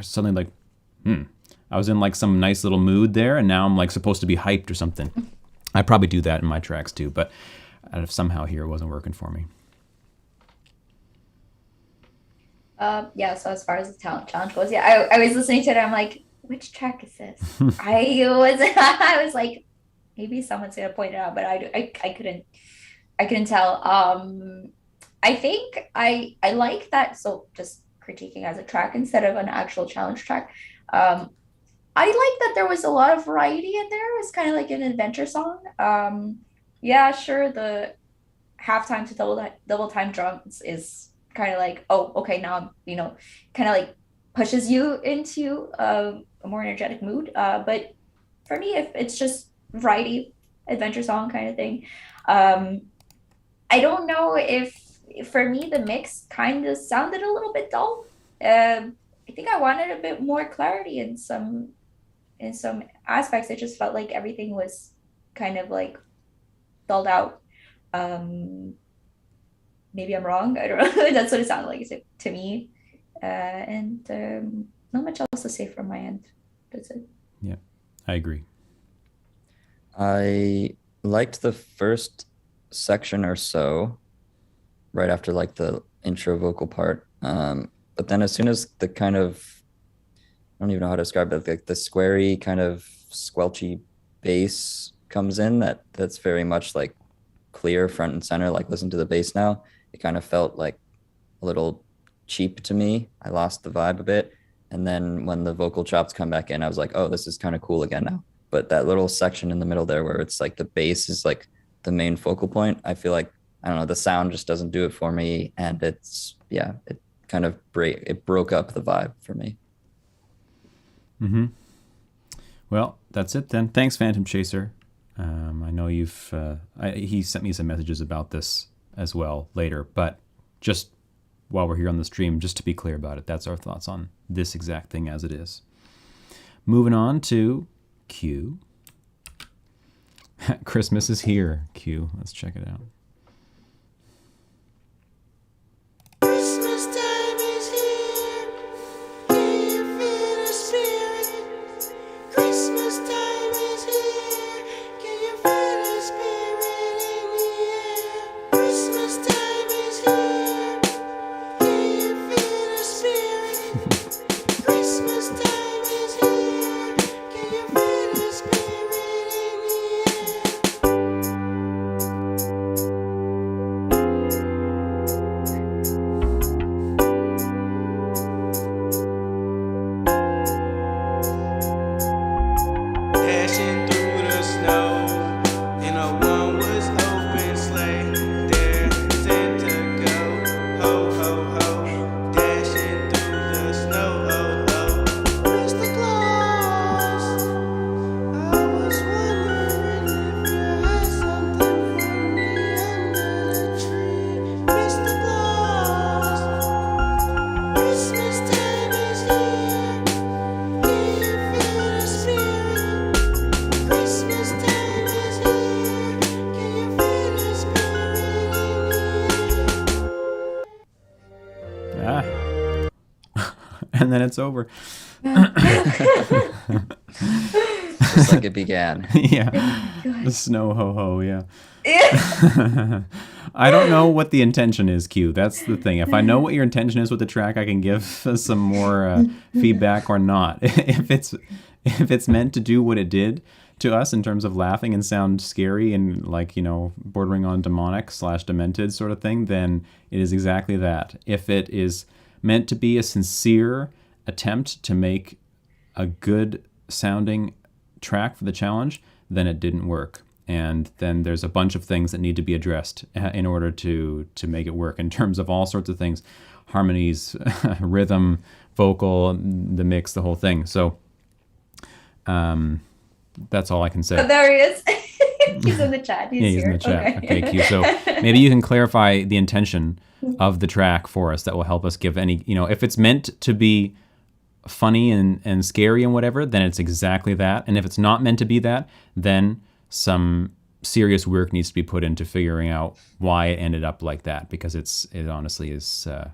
suddenly like, I was in like some nice little mood there, and now I'm like supposed to be hyped or something. I probably do that in my tracks too, but somehow here it wasn't working for me. Yeah, so as far as the talent challenge goes, yeah, I was listening to it, I'm like, which track is this? I was like, maybe someone's gonna point it out, but I couldn't tell. I think I like that. So just critiquing as a track instead of an actual challenge track. I like that there was a lot of variety in there. It was kind of like an adventure song. Yeah, sure, the halftime to double time drums is kind of like, oh, okay, now kind of like pushes you into a more energetic mood. But for me, if it's just variety, adventure song kind of thing, I don't know if for me the mix kind of sounded a little bit dull. I think I wanted a bit more clarity in some aspects. It just felt like everything was kind of like dulled out. Maybe I'm wrong. I don't know. That's what it sounded like to me. And not much else to say from my end. That's it. Yeah, I agree. I liked the first section or so, right after like the intro vocal part. But then as soon as the kind of, I don't even know how to describe it, like the squarey kind of squelchy bass comes in, that's very much like clear front and center. Like listen to the bass now. It kind of felt like a little cheap to me. I lost the vibe a bit. And then when the vocal chops come back in, I was like, oh, this is kind of cool again now. But that little section in the middle there where it's like the bass is like the main focal point, I feel like, I don't know, the sound just doesn't do it for me. And it's, yeah, it kind of broke up the vibe for me. Well, that's it then. Thanks, Phantom Chaser. I know he sent me some messages about this as well later, but just while we're here on the stream, just to be clear about it, that's our thoughts on this exact thing as it is. Moving on to Q. Christmas is here, Q. Let's check it out. Christmas time is here. Can you feel the spirit? Christmas time is here. Can you feel the spirit in the air? Christmas time is here. Can you feel the spirit? Christmas time is here. Can you feel the spirit in the air? Dashing through the snow in a one-horse open sleigh. There Santa go, ho ho ho. Dashing through the snow, oh oh. Mr. Claus, I was wondering if you had something for me under the tree. Mr. Claus, Christmas time is here. Can you feel the spirit? Christmas time is here. Can you feel the spirit in the air? Ah. And then it's over. Just like it began. Yeah. The snow ho ho, yeah. I don't know what the intention is, Q. That's the thing. If I know what your intention is with the track, I can give some more feedback or not. If it's meant to do what it did to us in terms of laughing and sound scary and like, bordering on demonic / demented sort of thing, then it is exactly that. If it is meant to be a sincere attempt to make a good sounding track for the challenge, then it didn't work. And then there's a bunch of things that need to be addressed in order to make it work in terms of all sorts of things, harmonies, rhythm, vocal, the mix, the whole thing. So that's all I can say. Oh, there he is. He's in the chat. He's Yeah, he's here. in the chat. Okay. Okay, Q. So maybe you can clarify the intention of the track for us. That will help us give any, if it's meant to be funny and scary and whatever, then it's exactly that. And if it's not meant to be that, then some serious work needs to be put into figuring out why it ended up like that, because it honestly is, I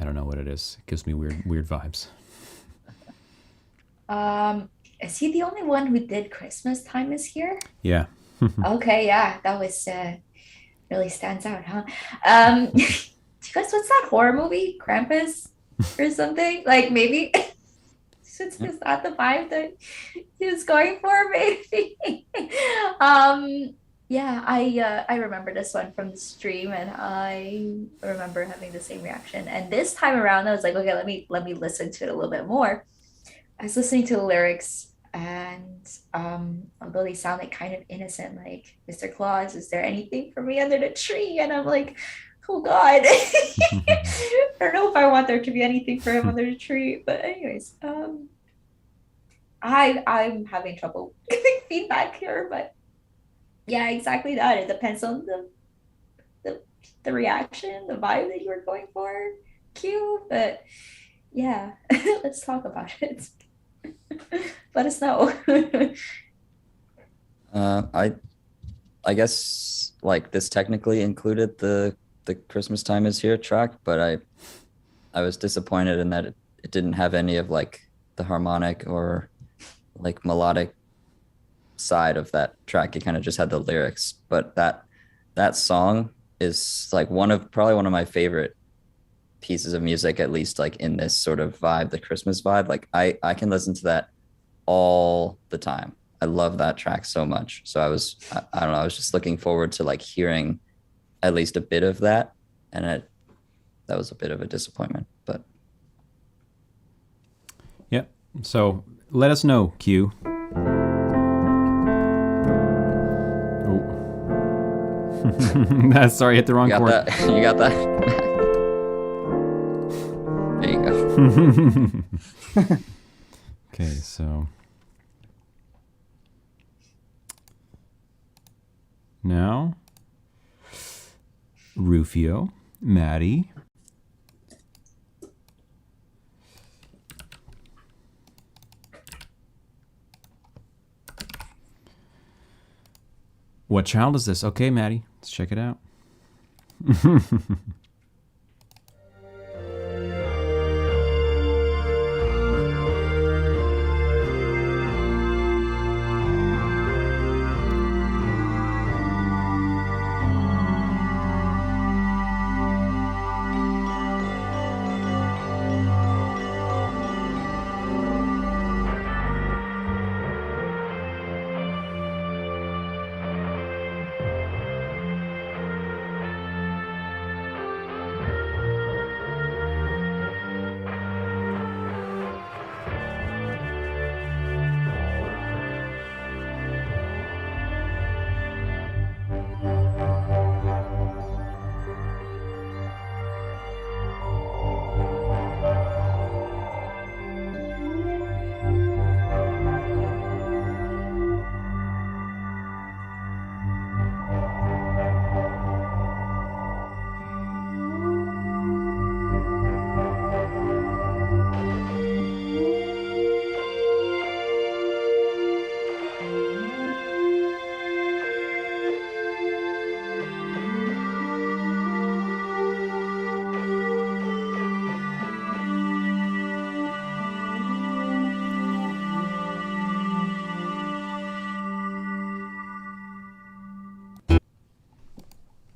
don't know what it is. It gives me weird vibes. Is he the only one who did Christmas time is here? Yeah. Okay, yeah, that was really stands out, huh? Do you guys, what's that horror movie? Krampus or something? Like maybe is that the vibe that he was going for? Maybe. Yeah, I remember this one from the stream, and I remember having the same reaction. And this time around, I was like, okay, let me listen to it a little bit more. I was listening to the lyrics, and although they sound like kind of innocent, like Mr. Claus, is there anything for me under the tree? And I'm like, oh God, I don't know if I want there to be anything for him under the tree. But anyways, I'm having trouble giving feedback here, but yeah, exactly that. It depends on the reaction, the vibe that you were going for, Q. But yeah, let's talk about it. Let us know. I guess like this technically included the Christmas time is here track, but I was disappointed in that it didn't have any of like the harmonic or like melodic side of that track. It kind of just had the lyrics, but that song is like probably one of my favorite pieces of music, at least like in this sort of vibe, the Christmas vibe. Like I can listen to that all the time. I love that track so much. So I don't know, I was just looking forward to like hearing at least a bit of that, and that was a bit of a disappointment. But Yep. So let us know, Q. Oh. Sorry, hit the wrong you got chord. that. You got that. There you go. Okay, so now Rufio, Maddie. What child is this? Okay, Maddie, let's check it out.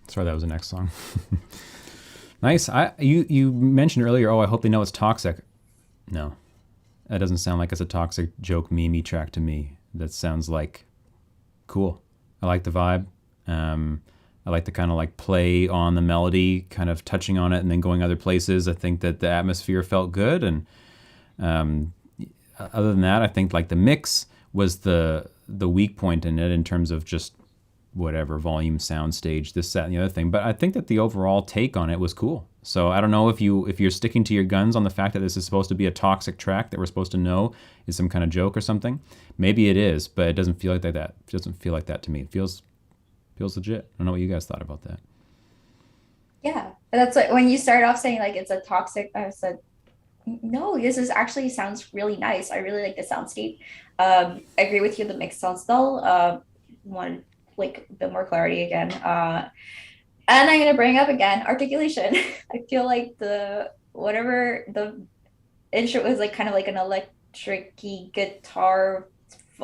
Sorry, that was the next song. Nice. You mentioned earlier, oh, I hope they know it's toxic. No, that doesn't sound like it's a toxic joke meme track to me. That sounds like cool. I like the vibe. I like the kind of like play on the melody, kind of touching on it and then going other places. I think that the atmosphere felt good. And other than that, I think like the mix was the weak point in it in terms of just whatever volume, sound stage, this, that, and the other thing. But I think that the overall take on it was cool. So I don't know if you're sticking to your guns on the fact that this is supposed to be a toxic track that we're supposed to know is some kind of joke or something. Maybe it is, but it doesn't feel like that. It doesn't feel like that to me. It feels legit. I don't know what you guys thought about that. Yeah, that's like when you started off saying like it's a toxic. I said, no, this is actually sounds really nice. I really like the soundscape. I agree with you. The mix sounds dull. Want like a bit more clarity again. And I'm gonna bring up again articulation. I feel like the intro was like kind of like an electric-y guitar,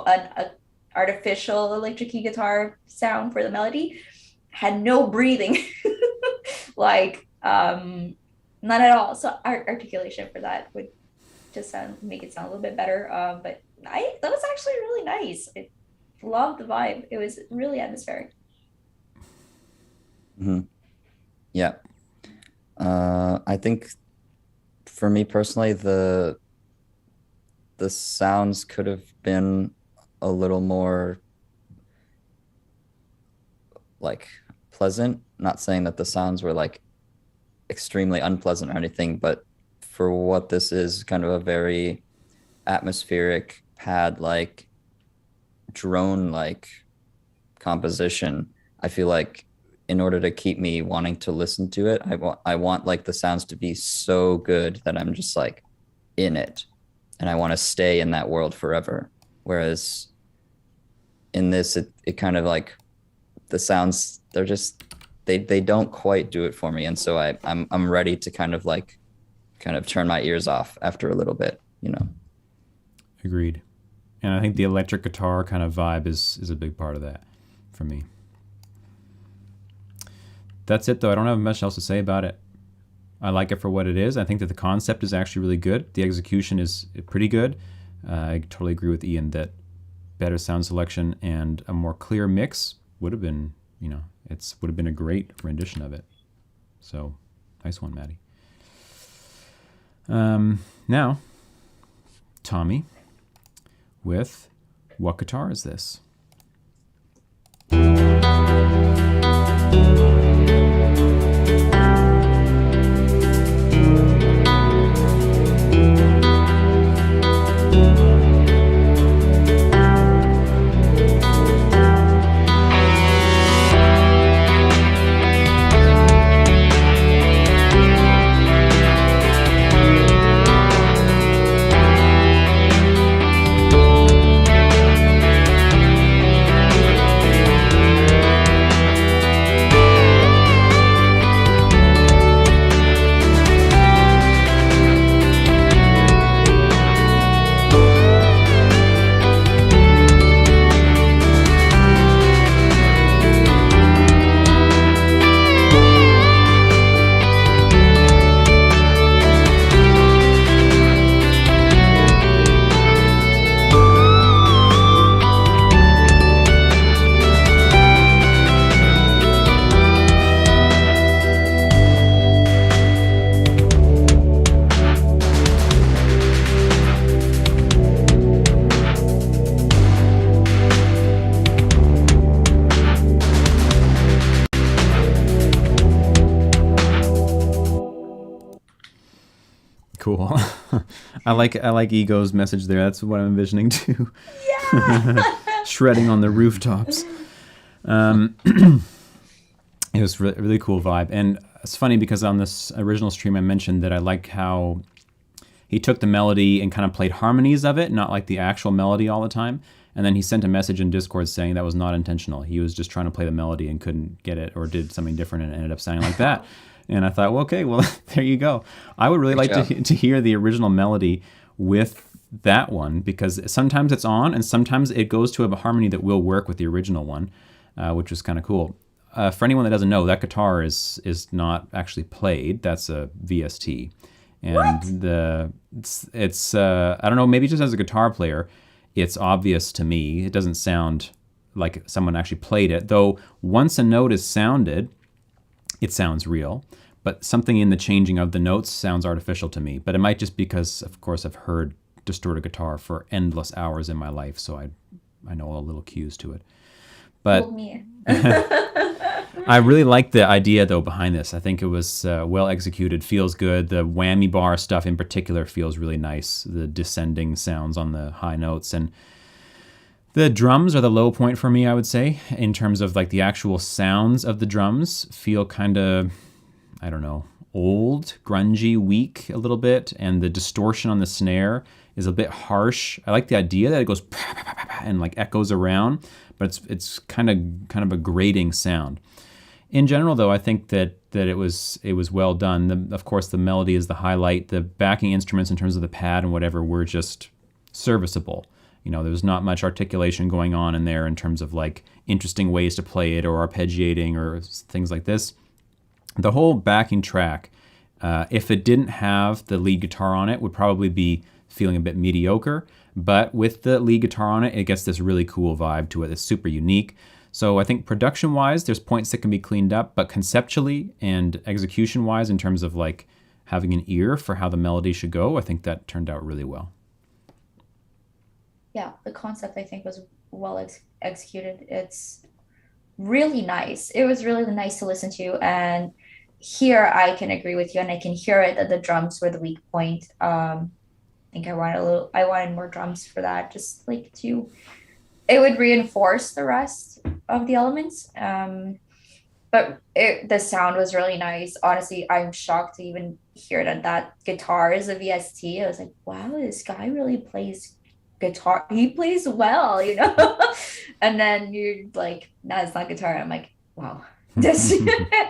an artificial electric-y guitar sound for the melody. Had no breathing, like none at all. So articulation for that would just make it sound a little bit better. But that was actually really nice. I loved the vibe. It was really atmospheric. Mm-hmm. Yeah. I think for me personally, the sounds could have been a little more like pleasant. Not saying that the sounds were like extremely unpleasant or anything, but for what this is, kind of a very atmospheric pad like drone like composition, I feel like in order to keep me wanting to listen to it, I want like the sounds to be so good that I'm just like in it and I want to stay in that world forever. Whereas in this, it kind of like the sounds, they're just, they don't quite do it for me. And so I'm ready to kind of turn my ears off after a little bit, you know? Agreed. And I think the electric guitar kind of vibe is a big part of that for me. That's it, though. I don't have much else to say about it. I like it for what it is. I think that the concept is actually really good. The execution is pretty good. I totally agree with Ian that better sound selection and a more clear mix would have been, would have been a great rendition of it. So, nice one, Maddie. Now, Tommy with What Guitar Is This? Cool. I like Ego's message there. That's what I'm envisioning too. Yeah. Shredding on the rooftops. It was really cool vibe, and it's funny because on this original stream I mentioned that I like how he took the melody and kind of played harmonies of it, not like the actual melody all the time. And then he sent a message in Discord saying that was not intentional. He was just trying to play the melody and couldn't get it, or did something different and it ended up sounding like that. And I thought, well, okay, well, there you go. I would really like to hear the original melody with that one, because sometimes it's on and sometimes it goes to a harmony that will work with the original one, which was kind of cool. For anyone that doesn't know, that guitar is not actually played. That's a VST. And it's I don't know, maybe just as a guitar player, it's obvious to me. It doesn't sound like someone actually played it, though once a note is sounded, it sounds real, but something in the changing of the notes sounds artificial to me. But it might just because, of course, I've heard distorted guitar for endless hours in my life, so I know all the little cues to it. But I really like the idea, though, behind this. I think it was well executed, feels good. The whammy bar stuff in particular feels really nice, the descending sounds on the high notes. And the drums are the low point for me, I would say, in terms of like the actual sounds of the drums feel kind of, I don't know, old, grungy, weak a little bit. And the distortion on the snare is a bit harsh. I like the idea that it goes and like echoes around, but it's kind of a grating sound. In general, though, I think that it was well done. Of course, the melody is the highlight. The backing instruments in terms of the pad and whatever were just serviceable. You know, there was not much articulation going on in there in terms of like interesting ways to play it or arpeggiating or things like this. The whole backing track, if it didn't have the lead guitar on it, would probably be feeling a bit mediocre. But with the lead guitar on it, it gets this really cool vibe to it. It's super unique. So I think production-wise, there's points that can be cleaned up, but conceptually and execution-wise, in terms of like having an ear for how the melody should go, I think that turned out really well. Yeah, the concept I think was well executed. It's really nice. It was really nice to listen to, and here I can agree with you, and I can hear it that the drums were the weak point. I think I wanted more drums for that, just like it would reinforce the rest of the elements. But the sound was really nice. Honestly, I'm shocked to even hear that guitar is a VST. I was like, wow, this guy really plays guitar. He plays well, you know. And then you're like, no, it's not guitar. I'm like, wow, this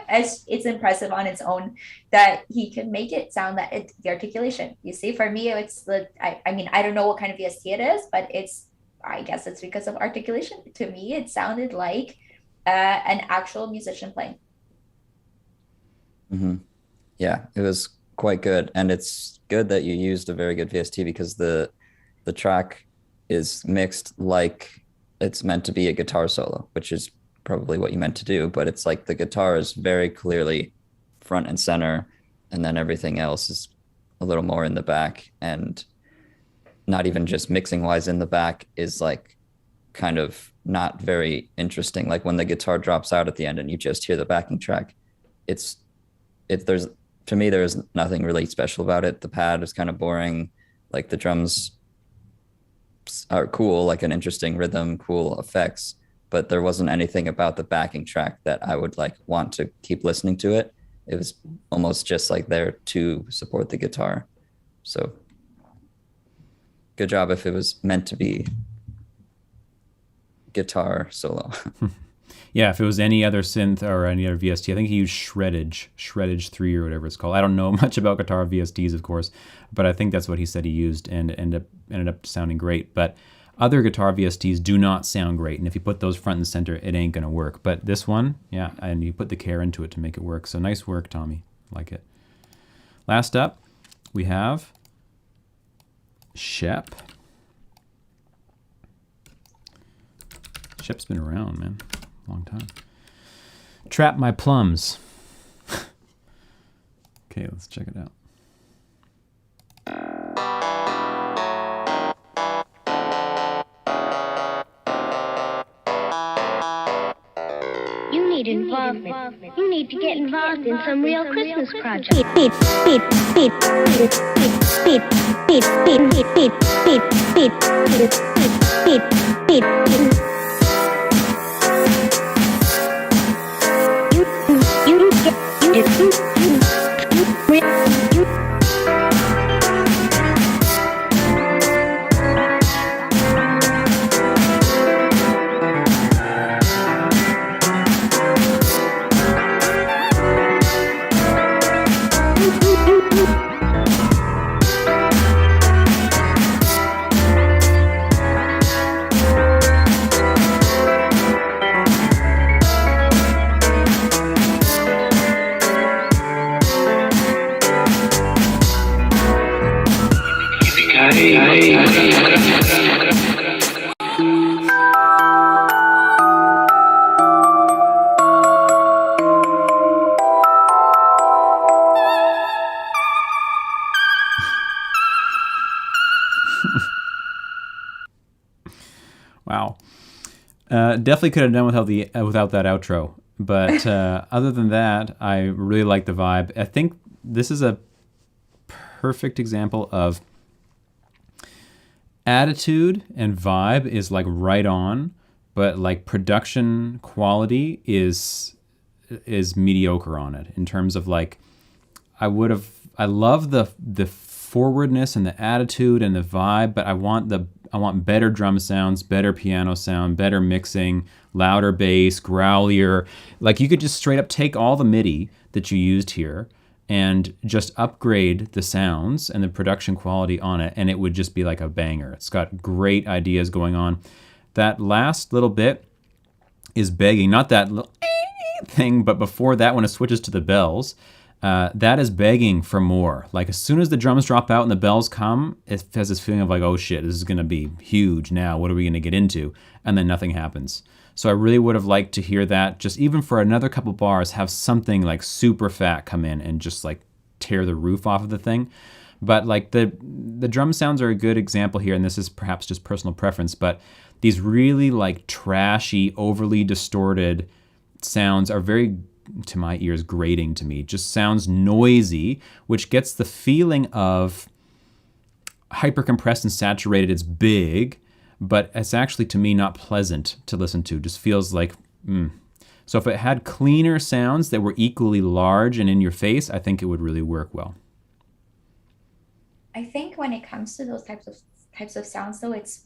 it's impressive on its own that he can make it sound that the articulation. You see, for me, it's I mean, I don't know what kind of VST it is, but it's I guess it's because of articulation. To me, it sounded like an actual musician playing. Hmm. Yeah, it was quite good, and it's good that you used a very good VST because the track is mixed like it's meant to be a guitar solo, which is probably what you meant to do, but it's like the guitar is very clearly front and center, and then everything else is a little more in the back, and not even just mixing wise in the back is like kind of not very interesting. Like when the guitar drops out at the end and you just hear the backing track, it's there's to me there's nothing really special about it. The pad is kind of boring. Like the drums are cool, like an interesting rhythm, cool effects, but there wasn't anything about the backing track that I would like want to keep listening to it. It was almost just like there to support the guitar. So good job if it was meant to be guitar solo. Yeah, if it was any other synth or any other VST, I think he used Shreddage 3 or whatever it's called. I don't know much about guitar VSTs, of course, but I think that's what he said he used, and ended up sounding great. But other guitar VSTs do not sound great, and if you put those front and center, it ain't gonna work. But this one, yeah, and you put the care into it to make it work. So nice work, Tommy. Like it. Last up, we have Shep. Shep's been around, man. Long time. Trap My Plums. Okay, let's check it out. You need involvement. You need to get involved in some real Christmas project. Wow. Definitely could have done without that outro. But other than that, I really like the vibe. I think this is a perfect example of attitude and vibe is like right on, but like production quality is mediocre on it in terms of like I love the forwardness and the attitude and the vibe, but I want better drum sounds, better piano sound, better mixing, louder bass, growlier. Like you could just straight up take all the MIDI that you used here and just upgrade the sounds and the production quality on it, and it would just be like a banger. It's got great ideas going on. That last little bit is begging, not that little thing, but before that when it switches to the bells, that is begging for more. Like as soon as the drums drop out and the bells come, it has this feeling of like, oh shit, this is gonna be huge now. What are we gonna get into? And then nothing happens. So I really would have liked to hear that, just even for another couple bars, have something like super fat come in and just like tear the roof off of the thing. But like the drum sounds are a good example here, and this is perhaps just personal preference, but these really like trashy, overly distorted sounds are very, to my ears, grating to me. Just sounds noisy, which gets the feeling of hyper compressed and saturated. It's big, but it's actually to me not pleasant to listen to. Just feels like So if it had cleaner sounds that were equally large and in your face, I think it would really work well. I think when it comes to those types of sounds, though, it's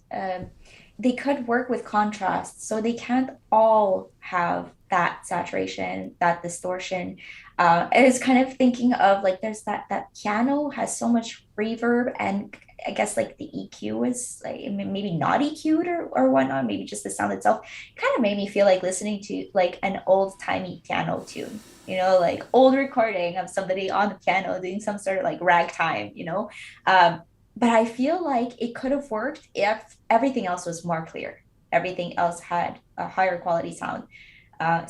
they could work with contrast, so they can't all have that saturation, that distortion. I was kind of thinking of like there's that piano has so much reverb, and I guess like the EQ was like maybe not EQ'd or whatnot, maybe just the sound itself kind of made me feel like listening to like an old timey piano tune, like old recording of somebody on the piano doing some sort of like ragtime, but I feel like it could have worked if everything else was more clear. Everything else had a higher quality sound.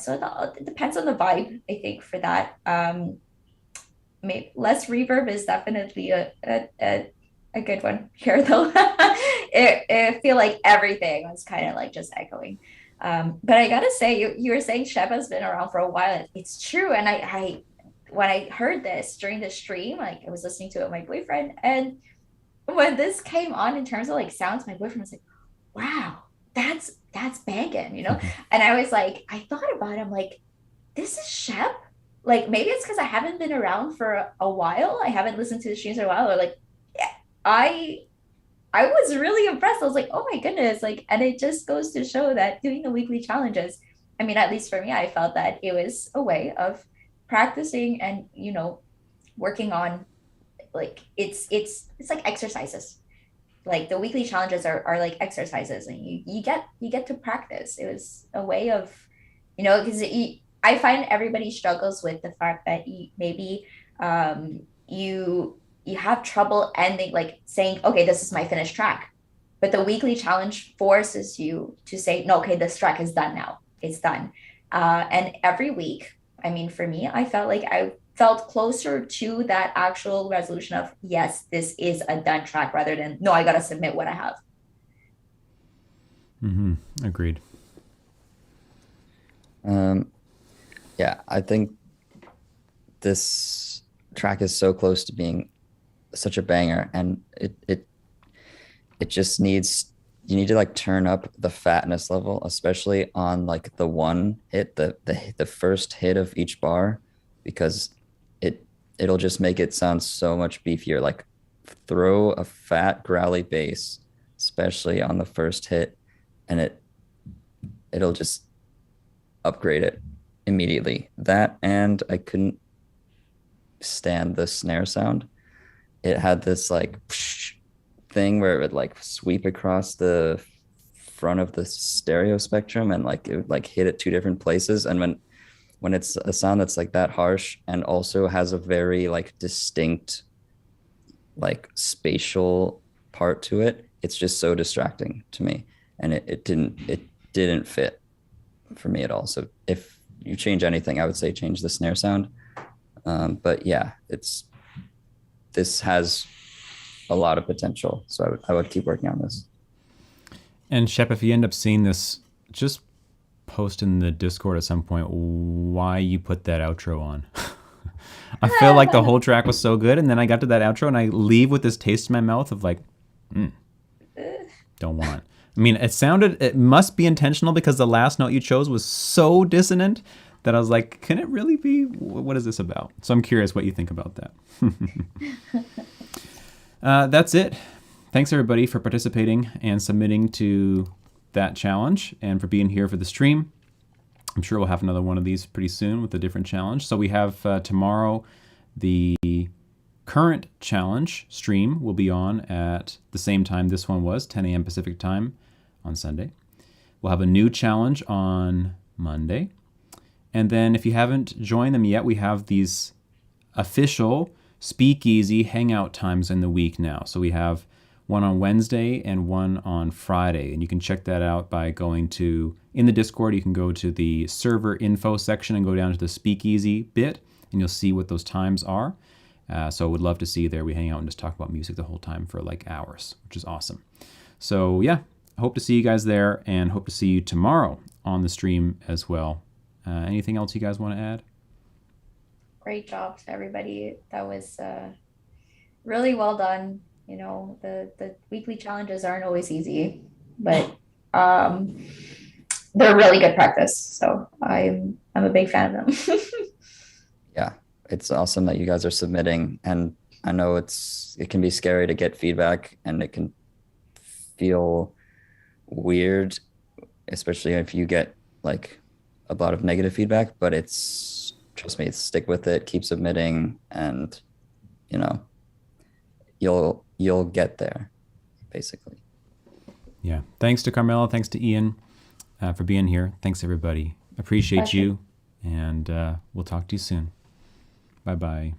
So it depends on the vibe, I think, for that. Maybe less reverb is definitely a good one here, though. I feel like everything was kind of like just echoing. But I gotta say, you were saying Shepa's been around for a while. It's true, and I when I heard this during the stream, like I was listening to it with my boyfriend, and when this came on in terms of like sounds, my boyfriend was like, "Wow, that's banging," And I was like, I thought about it, I'm like, this is Shep. Like maybe it's because I haven't been around for a while. I haven't listened to the streams in a while, or like, yeah, I was really impressed. I was like, oh my goodness, like, and it just goes to show that doing the weekly challenges, I mean, at least for me, I felt that it was a way of practicing and working on like it's like exercises. Like the weekly challenges are like exercises, and you get to practice. It was a way of because I find everybody struggles with the fact that maybe you have trouble ending, like saying, okay, this is my finished track, but the weekly challenge forces you to say, no, okay, this track is done now, it's done. And every week, I mean, for me, I felt like I felt closer to that actual resolution of, yes, this is a done track, rather than, no, I got to submit what I have. Agreed. Yeah, I think this track is so close to being such a banger, and it just needs, you need to like turn up the fatness level, especially on like the one hit, the first hit of each bar, because it'll just make it sound so much beefier. Like throw a fat growly bass, especially on the first hit, and it'll just upgrade it immediately. That, and I couldn't stand the snare sound. It had this like thing where it would like sweep across the front of the stereo spectrum, and like it would like hit at two different places. And when it's a sound that's like that harsh and also has a very like distinct like spatial part to it, it's just so distracting to me, and it didn't fit for me at all. So if you change anything, I would say change the snare sound. But yeah, this has a lot of potential, so I would keep working on this. And Shep, if you end up seeing this, just post in the Discord at some point why you put that outro on. I feel like the whole track was so good, and then I got to that outro and I leave with this taste in my mouth of like, don't want. I mean, it must be intentional, because the last note you chose was so dissonant that I was like, can it really be? What is this about? So I'm curious what you think about that. That's it. Thanks everybody for participating and submitting to that challenge, and for being here for the stream. I'm sure we'll have another one of these pretty soon with a different challenge. So we have tomorrow, the current challenge stream will be on at the same time this one was, 10 a.m. Pacific time on Sunday. We'll have a new challenge on Monday. And then if you haven't joined them yet, we have these official speakeasy hangout times in the week now. So we have one on Wednesday and one on Friday. And you can check that out by going to, in the Discord, you can go to the server info section and go down to the speakeasy bit, and you'll see what those times are. So would love to see you there. We hang out and just talk about music the whole time for like hours, which is awesome. So yeah, hope to see you guys there, and hope to see you tomorrow on the stream as well. Anything else you guys want to add? Great job to everybody. That was really well done. The weekly challenges aren't always easy, but they're really good practice. So I'm a big fan of them. Yeah, it's awesome that you guys are submitting, and I know it can be scary to get feedback, and it can feel weird, especially if you get like a lot of negative feedback, but trust me, stick with it, keep submitting, and you'll get there, basically. Yeah. Thanks to Carmela. Thanks to Ian for being here. Thanks, everybody. Appreciate Pleasure. you. And we'll talk to you soon. Bye-bye.